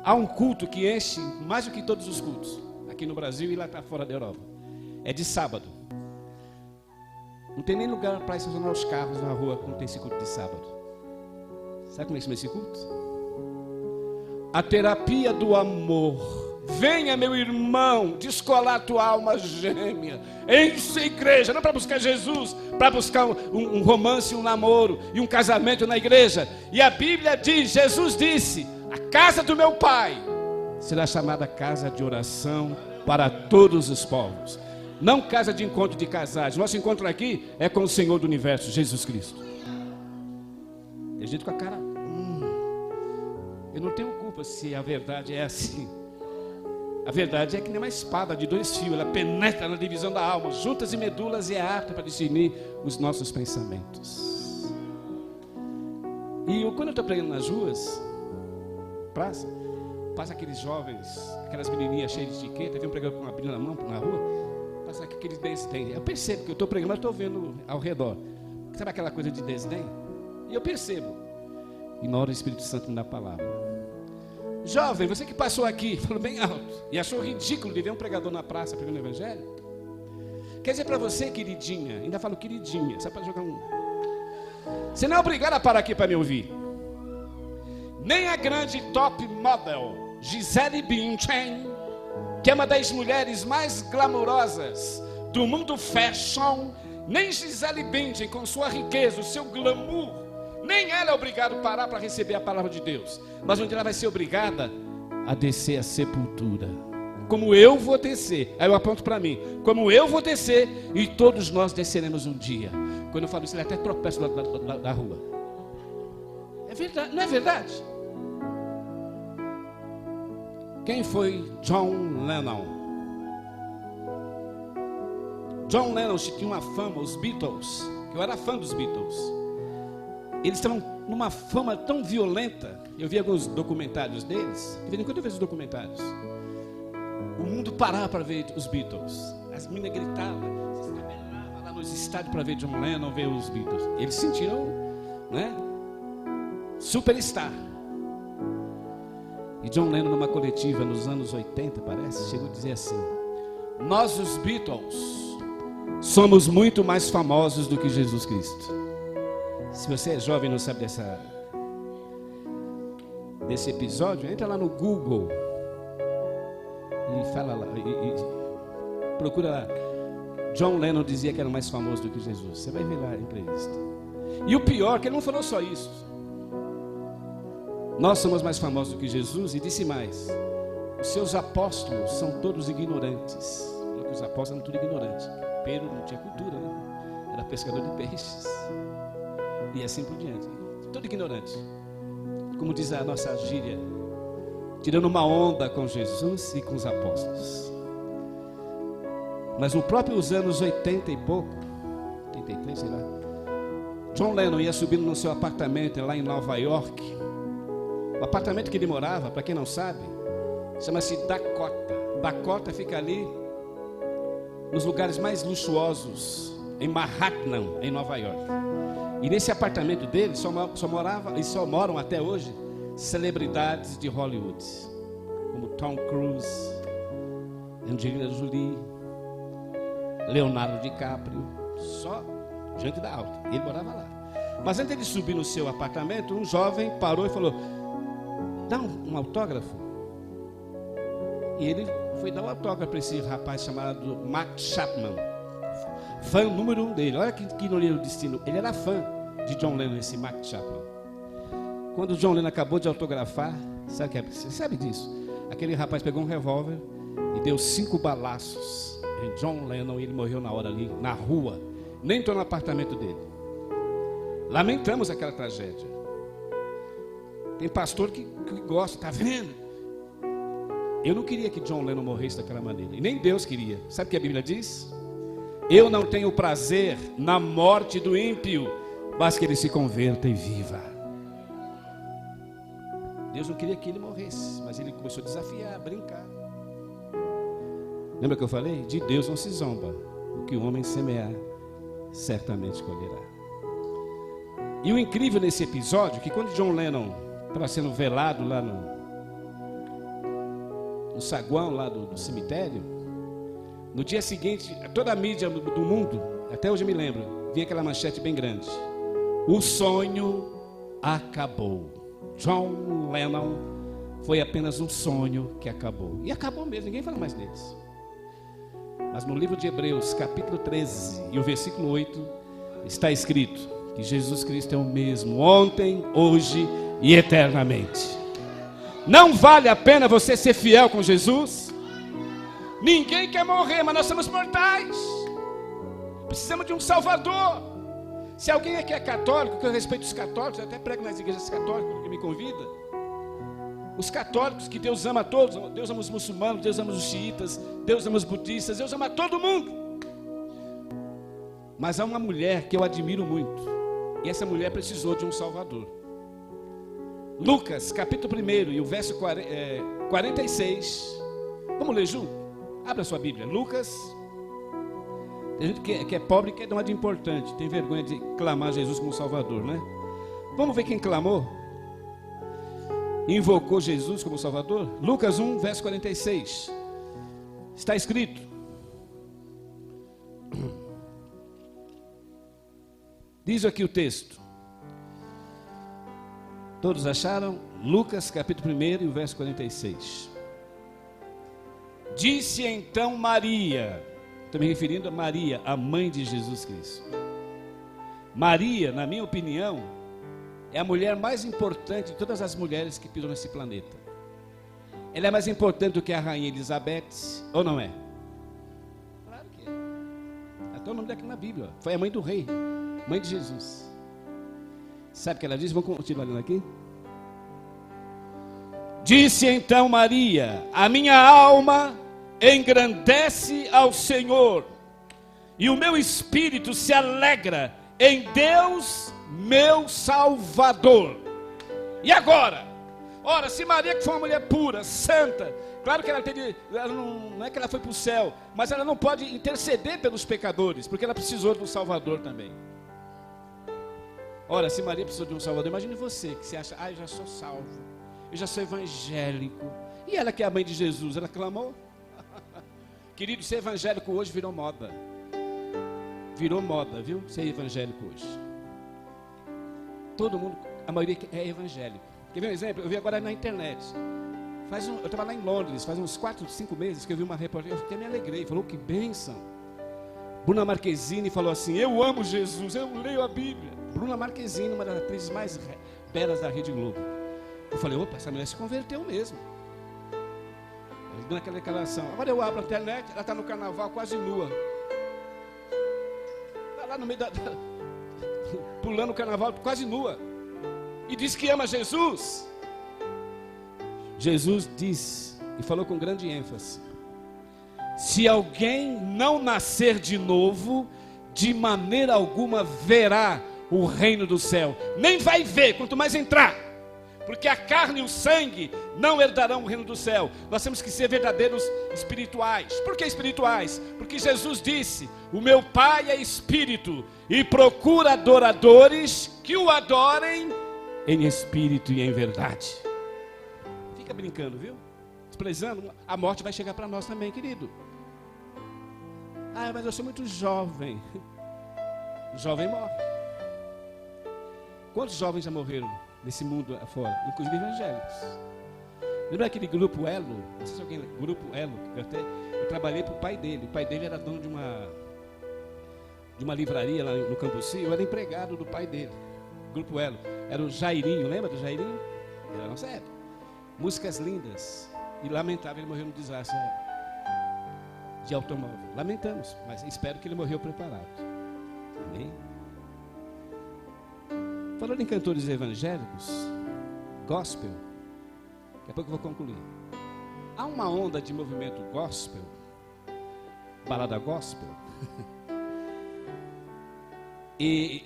Há um culto que enche mais do que todos os cultos. aqui no Brasil e lá para fora da Europa. É de sábado. Não tem nem lugar para estacionar os carros na rua quando tem esse culto de sábado. Sabe como é que chama esse culto? A terapia do amor. Venha, meu irmão, descolar tua alma gêmea. Enche a igreja, não para buscar Jesus, para buscar um romance, um namoro e um casamento na igreja. E a Bíblia diz, Jesus disse, a casa do meu Pai será chamada casa de oração para todos os povos. Não casa de encontro de casais. Nosso encontro aqui é com o Senhor do Universo, Jesus Cristo. Tem gente com a cara... Eu não tenho culpa se a verdade é assim. A verdade é que nem uma espada de 2 fios. Ela penetra na divisão da alma, juntas e medulas, e é apta para discernir os nossos pensamentos. E quando eu estou pregando nas ruas, praça, passa aqueles jovens, aquelas menininhas cheias de etiqueta, vem pregando com uma Bíblia na mão na rua, passa aqueles desdém. Eu percebo que eu estou pregando, mas estou vendo ao redor. Sabe aquela coisa de desdém? E eu percebo. E na hora o Espírito Santo me dá a palavra. Jovem, você que passou aqui, falou bem alto, e achou ridículo de ver um pregador na praça pregando o evangelho. Quer dizer para você, queridinha, ainda falo queridinha, só para jogar um... Você não é obrigado a parar aqui para me ouvir. Nem a grande top model Gisele Bündchen, que é uma das mulheres mais glamourosas do mundo fashion, nem Gisele Bündchen, com sua riqueza, o seu glamour, nem ela é obrigada a parar para receber a palavra de Deus. Mas um dia ela vai ser obrigada a descer a sepultura. Como eu vou descer. Aí eu aponto para mim. Como eu vou descer e todos nós desceremos um dia. Quando eu falo isso, ele até tropeça da rua. É verdade, não é verdade? Quem foi John Lennon? John Lennon tinha uma fama, os Beatles, que eu era fã dos Beatles. Eles estavam numa fama tão violenta. Eu vi alguns documentários deles. De vez em quando eu vejo os documentários. O mundo parava para ver os Beatles. As meninas gritavam, se estabelavam lá nos estádios para ver John Lennon, ver os Beatles. Eles se sentiram, né, superstar. E John Lennon, numa coletiva nos anos 80, parece, chegou a dizer assim: nós, os Beatles, somos muito mais famosos do que Jesus Cristo. Se você é jovem e não sabe desse episódio, entra lá no Google e fala lá, e procura lá. John Lennon dizia que era mais famoso do que Jesus. Você vai ver lá a entrevista. E o pior é que ele não falou só isso. Nós somos mais famosos do que Jesus, e disse mais: os seus apóstolos são todos ignorantes. Porque os apóstolos eram tudo ignorantes. Pedro não tinha cultura, né? Era pescador de peixes. E assim por diante. Todo ignorante. Como diz a nossa gíria, tirando uma onda com Jesus e com os apóstolos. Mas no próprios anos 80 e pouco, 83, sei lá, John Lennon ia subindo no seu apartamento lá em Nova York. O apartamento que ele morava, para quem não sabe, chama-se Dakota. Dakota fica ali nos lugares mais luxuosos, em Manhattan, em Nova York. E nesse apartamento dele só moram até hoje celebridades de Hollywood, como Tom Cruise, Angelina Jolie, Leonardo DiCaprio, só gente da alta. Ele morava lá. Mas antes de subir no seu apartamento, um jovem parou e falou: dá um autógrafo. E ele foi dar um autógrafo para esse rapaz chamado Mark Chapman, fã número 1 dele. Olha que ironia do destino. Ele era fã de John Lennon, esse Mark Chapman. Quando o John Lennon acabou de autografar, você sabe disso? Aquele rapaz pegou um revólver e deu 5 balaços em John Lennon, e ele morreu na hora ali, na rua. Nem entrou no apartamento dele. Lamentamos aquela tragédia. Tem pastor que gosta, tá vendo? Eu não queria que John Lennon morresse daquela maneira, e nem Deus queria. Sabe o que a Bíblia diz? Eu não tenho prazer na morte do ímpio, mas que ele se converta e viva. Deus não queria que ele morresse, mas ele começou a desafiar, a brincar. Lembra que eu falei? De Deus não se zomba. O que o homem semear, certamente colherá. E o incrível nesse episódio, que quando John Lennon estava sendo velado lá no saguão lá do cemitério, no dia seguinte, toda a mídia do mundo, até hoje eu me lembro, vinha aquela manchete bem grande: o sonho acabou. John Lennon foi apenas um sonho que acabou. E acabou mesmo, ninguém fala mais deles. Mas no livro de Hebreus, capítulo 13 e o versículo 8, está escrito que Jesus Cristo é o mesmo ontem, hoje e eternamente. Não vale a pena você ser fiel com Jesus? Ninguém quer morrer, mas nós somos mortais. Precisamos de um Salvador. Se alguém aqui é católico, que eu respeito os católicos, eu até prego nas igrejas católicas, que me convida. Os católicos, que Deus ama a todos, Deus ama os muçulmanos, Deus ama os xiitas, Deus ama os budistas, Deus ama todo mundo. Mas há uma mulher que eu admiro muito, e essa mulher precisou de um Salvador. Lucas, capítulo 1 e o verso 46. Vamos ler junto? Abra sua Bíblia. Lucas. Tem gente que é pobre e quer dar uma de importante, tem vergonha de clamar Jesus como Salvador, né? Vamos ver quem clamou, invocou Jesus como Salvador. Lucas 1, verso 46. Está escrito: diz aqui o texto. Todos acharam? Lucas capítulo 1 e o verso 46. Disse então Maria, estou me referindo a Maria, a mãe de Jesus Cristo. Maria, na minha opinião, é a mulher mais importante de todas as mulheres que pisam nesse planeta. Ela é mais importante do que a rainha Elizabeth, ou não é? Claro que é. Até o nome daqui na Bíblia. Foi a mãe do rei, mãe de Jesus. Sabe o que ela diz? Vamos continuar lendo aqui. Disse então Maria: a minha alma engrandece ao Senhor, e o meu espírito se alegra em Deus, meu Salvador. E agora? Ora, se Maria, que foi uma mulher pura, santa, claro que ela não é que ela foi para o céu, mas ela não pode interceder pelos pecadores, porque ela precisou de um Salvador também. Ora, se Maria precisou de um Salvador, imagine você, que você acha: eu já sou salvo, eu já sou evangélico. E ela, que é a mãe de Jesus, ela clamou? Querido, ser evangélico hoje virou moda. Virou moda, viu? Ser evangélico hoje. Todo mundo, a maioria é evangélico. Quer ver um exemplo? Eu vi agora na internet. Eu estava lá em Londres, faz uns 4, 5 meses que eu vi uma reportagem. Eu até me alegrei, falou: que bênção. Bruna Marquezine falou assim: eu amo Jesus, eu leio a Bíblia. Bruna Marquezine, uma das atrizes mais belas da Rede Globo. Eu falei: opa, essa mulher se converteu mesmo. Dando aquela declaração. Agora eu abro a internet, ela está no carnaval quase nua. Está lá no meio pulando o carnaval quase nua. E diz que ama Jesus. Jesus diz, e falou com grande ênfase: se alguém não nascer de novo, de maneira alguma verá o reino do céu. Nem vai ver, quanto mais entrar. Porque a carne e o sangue não herdarão o reino do céu. Nós temos que ser verdadeiros espirituais. Por que espirituais? Porque Jesus disse: o meu Pai é espírito e procura adoradores que o adorem em espírito e em verdade. Fica brincando, viu? Desprezando. A morte vai chegar para nós também, querido. Ah, mas eu sou muito jovem. O jovem morre. Quantos jovens já morreram nesse mundo afora, inclusive evangélicos? Lembra aquele grupo Elo? Não sei se alguém lembra. Grupo Elo. Eu trabalhei para o pai dele. O pai dele era dono de uma livraria lá no Cambuci. Eu era empregado do pai dele. Grupo Elo. Era o Jairinho, lembra do Jairinho? Era a nossa época. Músicas lindas. E lamentável, ele morreu num desastre de automóvel. Lamentamos, mas espero que ele morreu preparado. Amém? Falando em cantores evangélicos, gospel, daqui a pouco eu vou concluir. Há uma onda de movimento gospel, balada gospel, e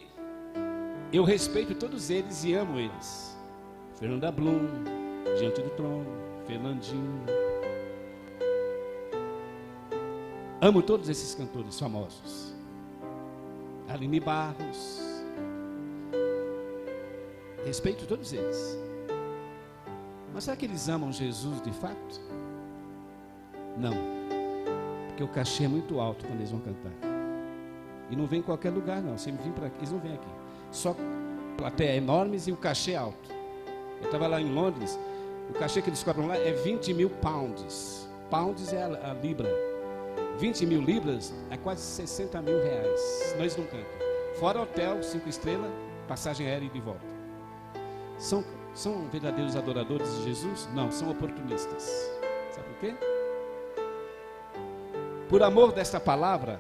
eu respeito todos eles e amo eles. Fernanda Bloom, Diante do Trono, Fernandinho. Amo todos esses cantores famosos. Aline Barros. Respeito todos eles. Mas será que eles amam Jesus de fato? Não, porque o cachê é muito alto quando eles vão cantar. E não vem em qualquer lugar, não. Se vir para aqui, eles não vêm aqui. Só plateia enormes e o cachê alto. Eu estava lá em Londres, o cachê que eles cobram lá é 20 mil pounds. Pounds é a libra. 20 mil libras é quase 60 mil reais. Nós não cantamos. Fora hotel, 5 estrelas, passagem aérea e de volta. São verdadeiros adoradores de Jesus? Não, são oportunistas. Sabe por quê? Por amor desta palavra,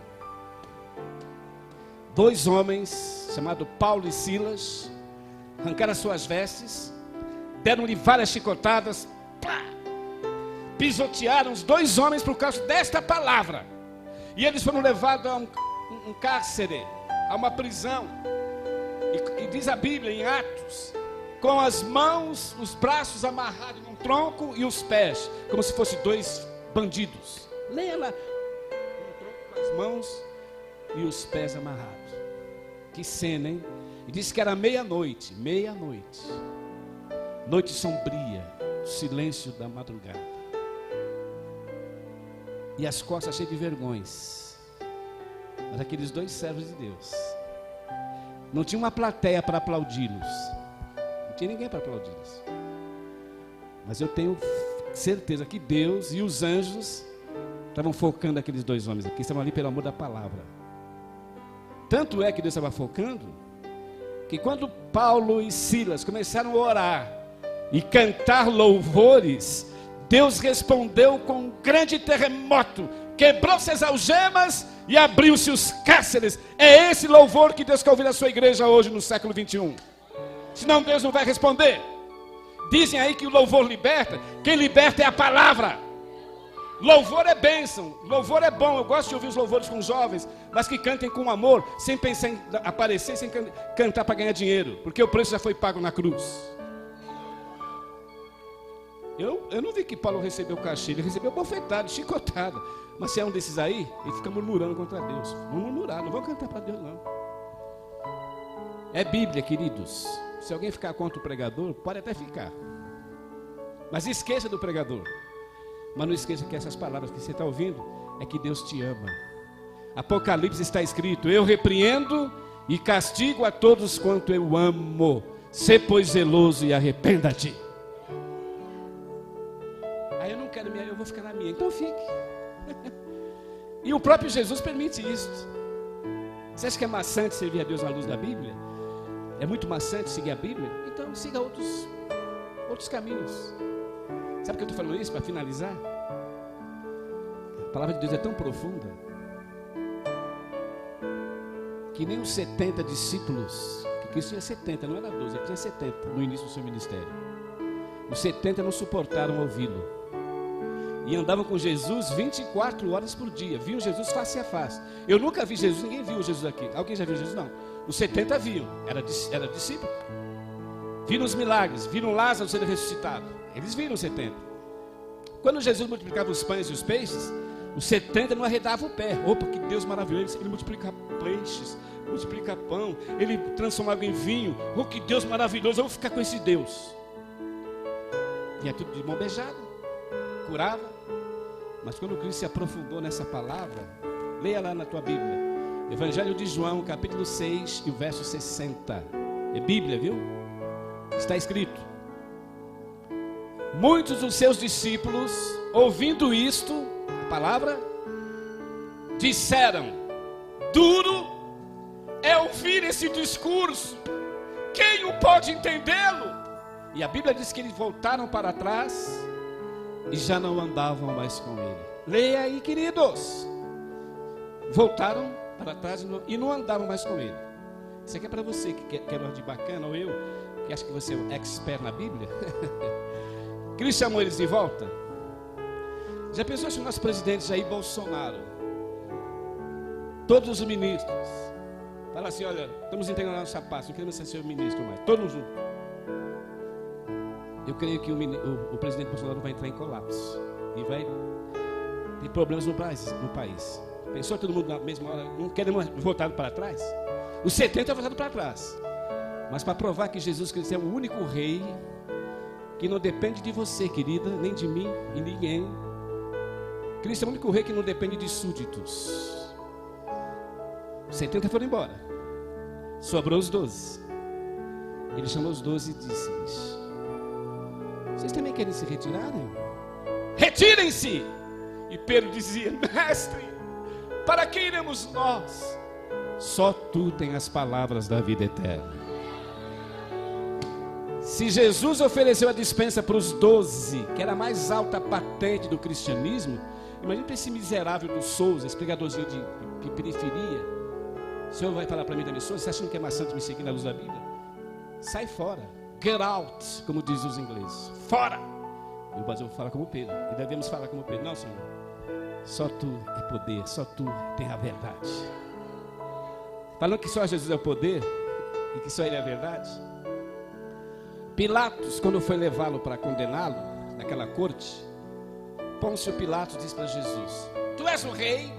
2 homens, chamados Paulo e Silas, arrancaram as suas vestes, deram-lhe várias chicotadas, pisotearam os 2 homens por causa desta palavra. E eles foram levados a um cárcere, a uma prisão. E diz a Bíblia em Atos, com as mãos, os braços amarrados num tronco e os pés, como se fossem 2 bandidos. Leia lá, um tronco com as mãos e os pés amarrados. Que cena, hein? E disse que era meia-noite, noite sombria, silêncio da madrugada. E as costas cheias de vergões. Mas aqueles 2 servos de Deus, não tinha uma plateia para aplaudi-los. Não tinha ninguém para aplaudi-los. Mas eu tenho certeza que Deus e os anjos estavam focando aqueles 2 homens aqui, estavam ali pelo amor da palavra. Tanto é que Deus estava focando, que quando Paulo e Silas começaram a orar e cantar louvores, Deus respondeu com um grande terremoto, quebrou-se as algemas e abriu-se os cárceres. É esse louvor que Deus quer ouvir na sua igreja hoje, no século 21. Senão Deus não vai responder. Dizem aí que o louvor liberta, quem liberta é a palavra. Louvor é bênção, louvor é bom. Eu gosto de ouvir os louvores com os jovens, mas que cantem com amor, sem pensar em aparecer, sem cantar para ganhar dinheiro, porque o preço já foi pago na cruz. Eu não vi que Paulo recebeu cachê, ele recebeu bofetada, chicotada. Mas se é um desses aí, ele fica murmurando contra Deus. Vão murmurar, não vão cantar para Deus não. É Bíblia, queridos. Se alguém ficar contra o pregador, pode até ficar, mas esqueça do pregador. Mas não esqueça que essas palavras que você está ouvindo é que Deus te ama. Apocalipse está escrito: eu repreendo e castigo a todos quanto eu amo. Sê, pois, zeloso e arrependa-te. Aí eu não quero minha, eu vou ficar na minha. Então fique. E o próprio Jesus permite isso. Você acha que é maçante servir a Deus na luz da Bíblia? É muito maçante seguir a Bíblia? Então siga outros caminhos. Sabe por que eu estou falando isso para finalizar? A palavra de Deus é tão profunda que nem os 70 discípulos, que Cristo tinha 70, não era 12, ele tinha 70 no início do seu ministério. Os 70 não suportaram ouvi-lo e andavam com Jesus 24 horas por dia, viam Jesus face a face. Eu nunca vi Jesus, ninguém viu Jesus aqui. Alguém já viu Jesus? Não. Os 70 viam, era discípulo. Viram os milagres, viram Lázaro sendo ressuscitado. Eles viram os 70. Quando Jesus multiplicava os pães e os peixes, os 70 não arredavam o pé. Opa, que Deus maravilhoso. Ele multiplica peixes, multiplica pão, ele transforma água em vinho. Oh, que Deus maravilhoso, eu vou ficar com esse Deus. E é tudo de mão beijada, curava. Mas quando Cristo se aprofundou nessa palavra, leia lá na tua Bíblia, Evangelho de João, capítulo 6 e o verso 60. É Bíblia, viu? Está escrito: muitos dos seus discípulos, ouvindo isto, a palavra, disseram: duro é ouvir esse discurso, quem o pode entendê-lo? E a Bíblia diz que eles voltaram para trás e já não andavam mais com ele. Leia aí, queridos. Voltaram para trás e não andavam mais com ele. Isso aqui é para você que quer uma de bacana, ou eu, que acha que você é um expert na Bíblia. Cristo chamou eles de volta. Já pensou se o nosso presidente Jair Bolsonaro, todos os ministros, fala assim: olha, estamos entregando nossos sapatos, não queremos ser seu ministro mais, todos juntos. Eu creio que o presidente Bolsonaro vai entrar em colapso e vai ter problemas no país. Pensou todo mundo na mesma hora, não queremos voltar para trás? Os 70 voltaram para trás. Mas para provar que Jesus Cristo é o único rei, que não depende de você, querida, nem de mim e ninguém. Cristo é o único rei que não depende de súditos. 70 foram embora. Sobrou os 12. Ele chamou os 12 e disse-lhes: vocês também querem se retirarem? Retirem-se! E Pedro dizia: mestre, para que iremos nós? Só tu tens as palavras da vida eterna. Se Jesus ofereceu a dispensa para os 12, que era a mais alta patente do cristianismo, imagina para esse miserável do Souza, esse pregadorzinho de periferia. O Senhor vai falar para mim da missão? Você acha que é maçã de me seguir na luz da Bíblia? Sai fora. Get out, como dizem os ingleses. Fora! E o Brasil fala como Pedro. E devemos falar como Pedro. Não, Senhor. Só tu é poder, só tu tem a verdade. Falando que só Jesus é o poder e que só ele é a verdade. Pilatos, quando foi levá-lo para condená-lo naquela corte, Pôncio Pilatos disse para Jesus: tu és o rei?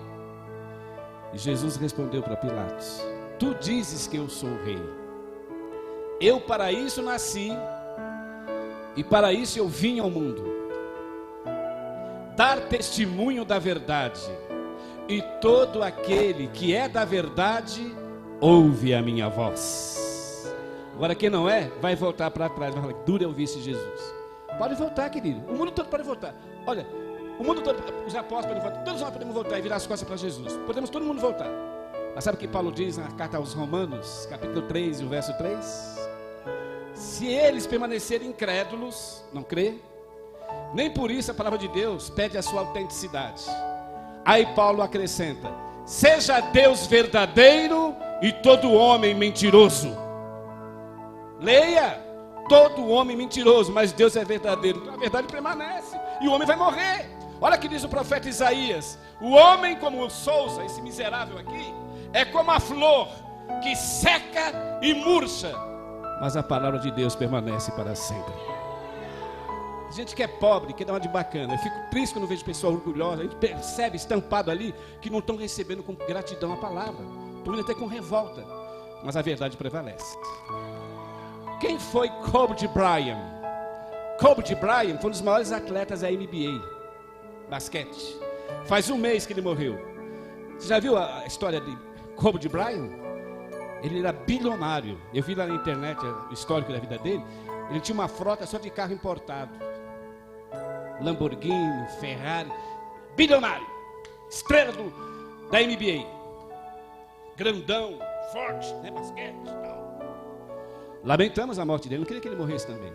E Jesus respondeu para Pilatos: tu dizes que eu sou o rei. Eu para isso nasci e para isso eu vim ao mundo, dar testemunho da verdade, e todo aquele que é da verdade ouve a minha voz. Agora quem não é, vai voltar para trás, vai falar: dura eu ouvir esse Jesus. Pode voltar, querido, o mundo todo pode voltar. Olha, o mundo todo, os apóstolos podem voltar, todos nós podemos voltar e virar as costas para Jesus. Podemos todo mundo voltar. Mas sabe o que Paulo diz na carta aos Romanos, capítulo 3, o verso 3? Se eles permanecerem incrédulos, não crê, nem por isso a palavra de Deus pede a sua autenticidade. Aí Paulo acrescenta: seja Deus verdadeiro e todo homem mentiroso. Leia: todo homem mentiroso, mas Deus é verdadeiro. Então a verdade permanece e o homem vai morrer. Olha o que diz o profeta Isaías: o homem como o Souza, esse miserável aqui, é como a flor que seca e murcha, mas a palavra de Deus permanece para sempre. A gente que é pobre, que dá uma de bacana. Eu fico triste quando vejo pessoa orgulhosa. A gente percebe estampado ali que não estão recebendo com gratidão a palavra, estão indo até com revolta, mas a verdade prevalece. Quem foi Kobe Bryant? Kobe Bryant foi um dos maiores atletas da NBA, basquete. Faz um mês que ele morreu. Você já viu a história de Kobe Bryant? Ele era bilionário. Eu vi lá na internet o histórico da vida dele. Ele tinha uma frota só de carro importado, Lamborghini, Ferrari. Bilionário, estrela da NBA, grandão, forte, né, basquete e tal. Lamentamos a morte dele, não queria que ele morresse também.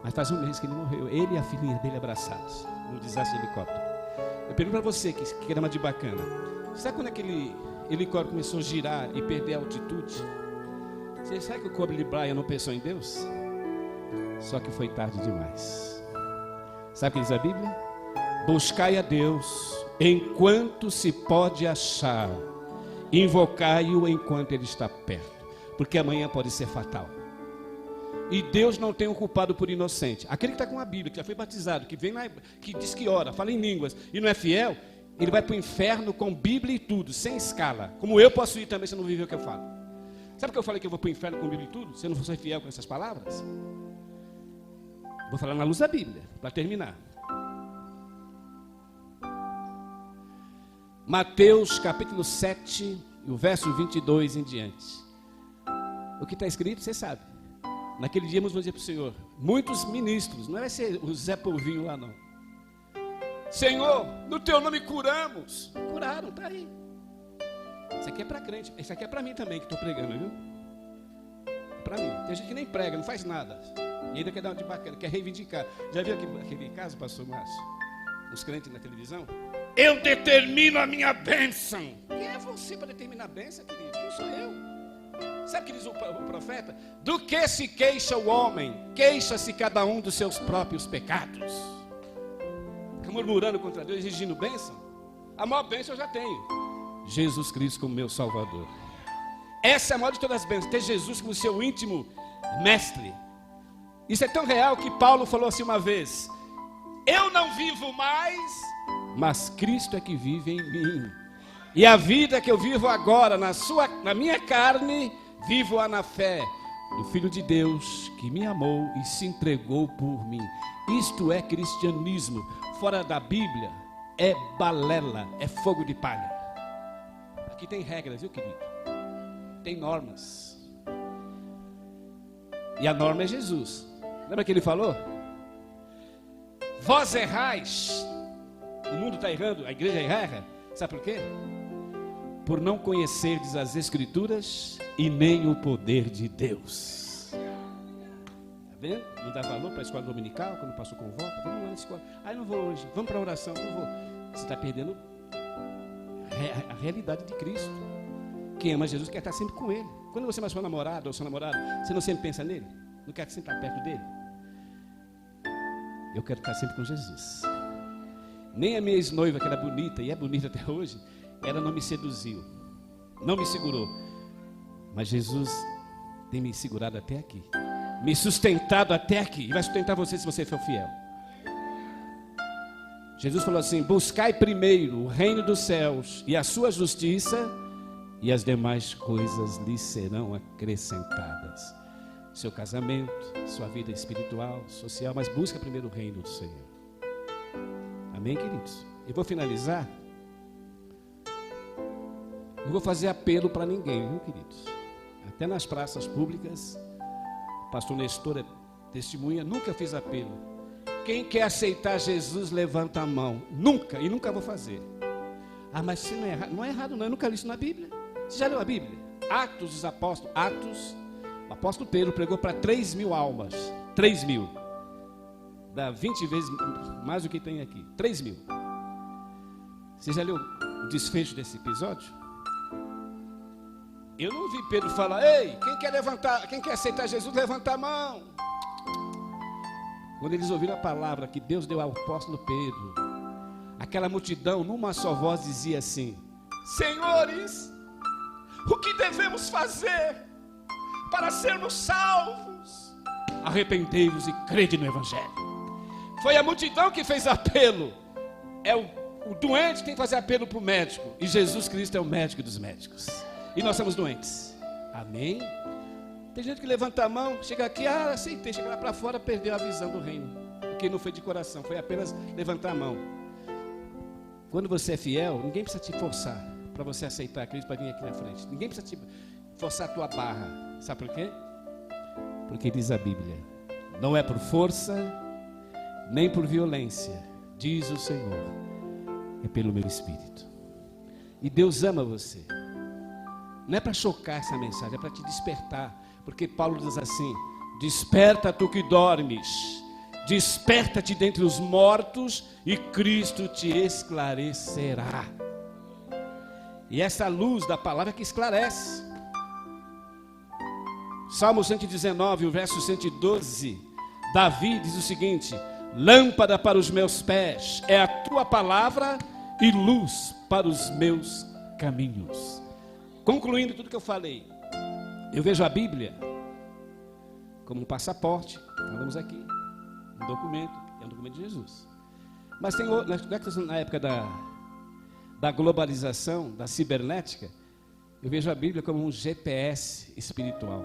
Mas faz um mês que ele morreu, ele e a filhinha dele abraçados num desastre de helicóptero. Eu pergunto para você que era uma de bacana, sabe quando aquele helicóptero começou a girar e perder a altitude? Você sabe que o Kobe Bryant não pensou em Deus? Só que foi tarde demais. Sabe o que diz a Bíblia? Buscai a Deus enquanto se pode achar, invocai-o enquanto ele está perto, porque amanhã pode ser fatal. E Deus não tem um culpado por inocente. Aquele que está com a Bíblia, que já foi batizado, que vem lá, que diz que ora, fala em línguas e não é fiel, ele vai para o inferno com Bíblia e tudo, sem escala. Como eu posso ir também se não viver o que eu falo. Sabe o que eu falei que eu vou para o inferno com Bíblia e tudo? Se eu não for ser fiel com essas palavras? Vou falar na luz da Bíblia, para terminar. Mateus capítulo 7, o verso 22 em diante. O que está escrito, você sabe. Naquele dia vamos dizer para o Senhor, muitos ministros, não vai ser o Zé Polvinho lá não. Senhor, no teu nome curamos. Curaram, está aí. Isso aqui é para crente, isso aqui é para mim também que estou pregando, viu? Para mim, tem gente que nem prega, não faz nada. E ainda quer dar uma de bacana, quer reivindicar. Já viu aquele caso, pastor Márcio? Os crentes na televisão? Eu determino a minha bênção. Quem é você para determinar a bênção, querido? Quem sou eu? Sabe o que diz o profeta? Do que se queixa o homem? Queixa-se cada um dos seus próprios pecados. Fica murmurando contra Deus, exigindo bênção? A maior bênção eu já tenho: Jesus Cristo como meu Salvador. Essa é a maior de todas as bênçãos, ter Jesus como seu íntimo mestre. Isso é tão real que Paulo falou assim uma vez: eu não vivo mais, mas Cristo é que vive em mim. E a vida que eu vivo agora na minha carne, vivo-a na fé do Filho de Deus que me amou e se entregou por mim. Isto é cristianismo. Fora da Bíblia é balela, é fogo de palha. Aqui tem regras, viu, querido? Tem normas. E a norma é Jesus. Lembra que ele falou? Vós errais. O mundo está errando, a igreja erra. Sabe por quê? Por não conhecerdes as Escrituras e nem o poder de Deus. Está vendo? Não dá valor para a escola dominical, quando passou convoca. Vamos lá na escola. Ai, não vou hoje. Vamos para a oração, não vou. Você está perdendo a realidade de Cristo. Quem ama Jesus quer estar sempre com Ele. Quando você é mais sua namorada ou seu namorado, você não sempre pensa nele? Não quer sempre estar perto dele? Eu quero estar sempre com Jesus. Nem a minha ex-noiva, que era bonita, e é bonita até hoje, ela não me seduziu, não me segurou. Mas Jesus tem me segurado até aqui, me sustentado até aqui, e vai sustentar você se você for fiel. Jesus falou assim: buscai primeiro o reino dos céus e a sua justiça, e as demais coisas lhes serão acrescentadas. Seu casamento, sua vida espiritual, social, mas busca primeiro o reino do Senhor. Amém, queridos? Eu vou finalizar. Não vou fazer apelo para ninguém, viu, queridos? Até nas praças públicas, o pastor Nestor é testemunha, nunca fiz apelo. Quem quer aceitar Jesus, levanta a mão. Nunca, e nunca vou fazer. Ah, mas se não é errado, não é errado não, eu nunca li isso na Bíblia. Você já leu a Bíblia? Atos dos Apóstolos, o apóstolo Pedro pregou para 3.000 almas. 3.000. Dá 20 vezes mais do que tem aqui. 3.000. Você já leu o desfecho desse episódio? Eu não vi Pedro falar: ei, quem quer aceitar Jesus, levanta a mão. Quando eles ouviram a palavra que Deus deu ao apóstolo Pedro, aquela multidão, numa só voz, dizia assim: senhores, o que devemos fazer para sermos salvos? Arrependei-vos e crede no Evangelho. Foi a multidão que fez apelo. É o doente que tem que fazer apelo para o médico. E Jesus Cristo é o médico dos médicos. E nós somos doentes. Amém? Tem gente que levanta a mão, chega aqui, aceitei. Chega lá para fora, perdeu a visão do reino. Porque não foi de coração, foi apenas levantar a mão. Quando você é fiel, ninguém precisa te forçar para você aceitar Cristo, para vir aqui na frente. Ninguém precisa te forçar a tua barra. Sabe por quê? Porque diz a Bíblia: não é por força, nem por violência, diz o Senhor, é pelo meu Espírito. E Deus ama você. Não é para chocar essa mensagem, é para te despertar. Porque Paulo diz assim: desperta tu que dormes, desperta-te dentre os mortos e Cristo te esclarecerá. E essa luz da palavra é que esclarece. Salmo 119, o verso 112, Davi diz o seguinte: lâmpada para os meus pés é a tua palavra e luz para os meus caminhos. Concluindo tudo que eu falei, eu vejo a Bíblia como um passaporte, falamos aqui, um documento, é um documento de Jesus. Mas tem na época da globalização, da cibernética, eu vejo a Bíblia como um GPS espiritual.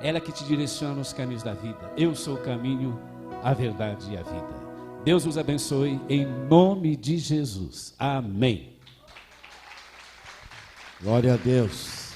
Ela que te direciona nos caminhos da vida. Eu sou o caminho, a verdade e a vida. Deus nos abençoe em nome de Jesus. Amém. Glória a Deus.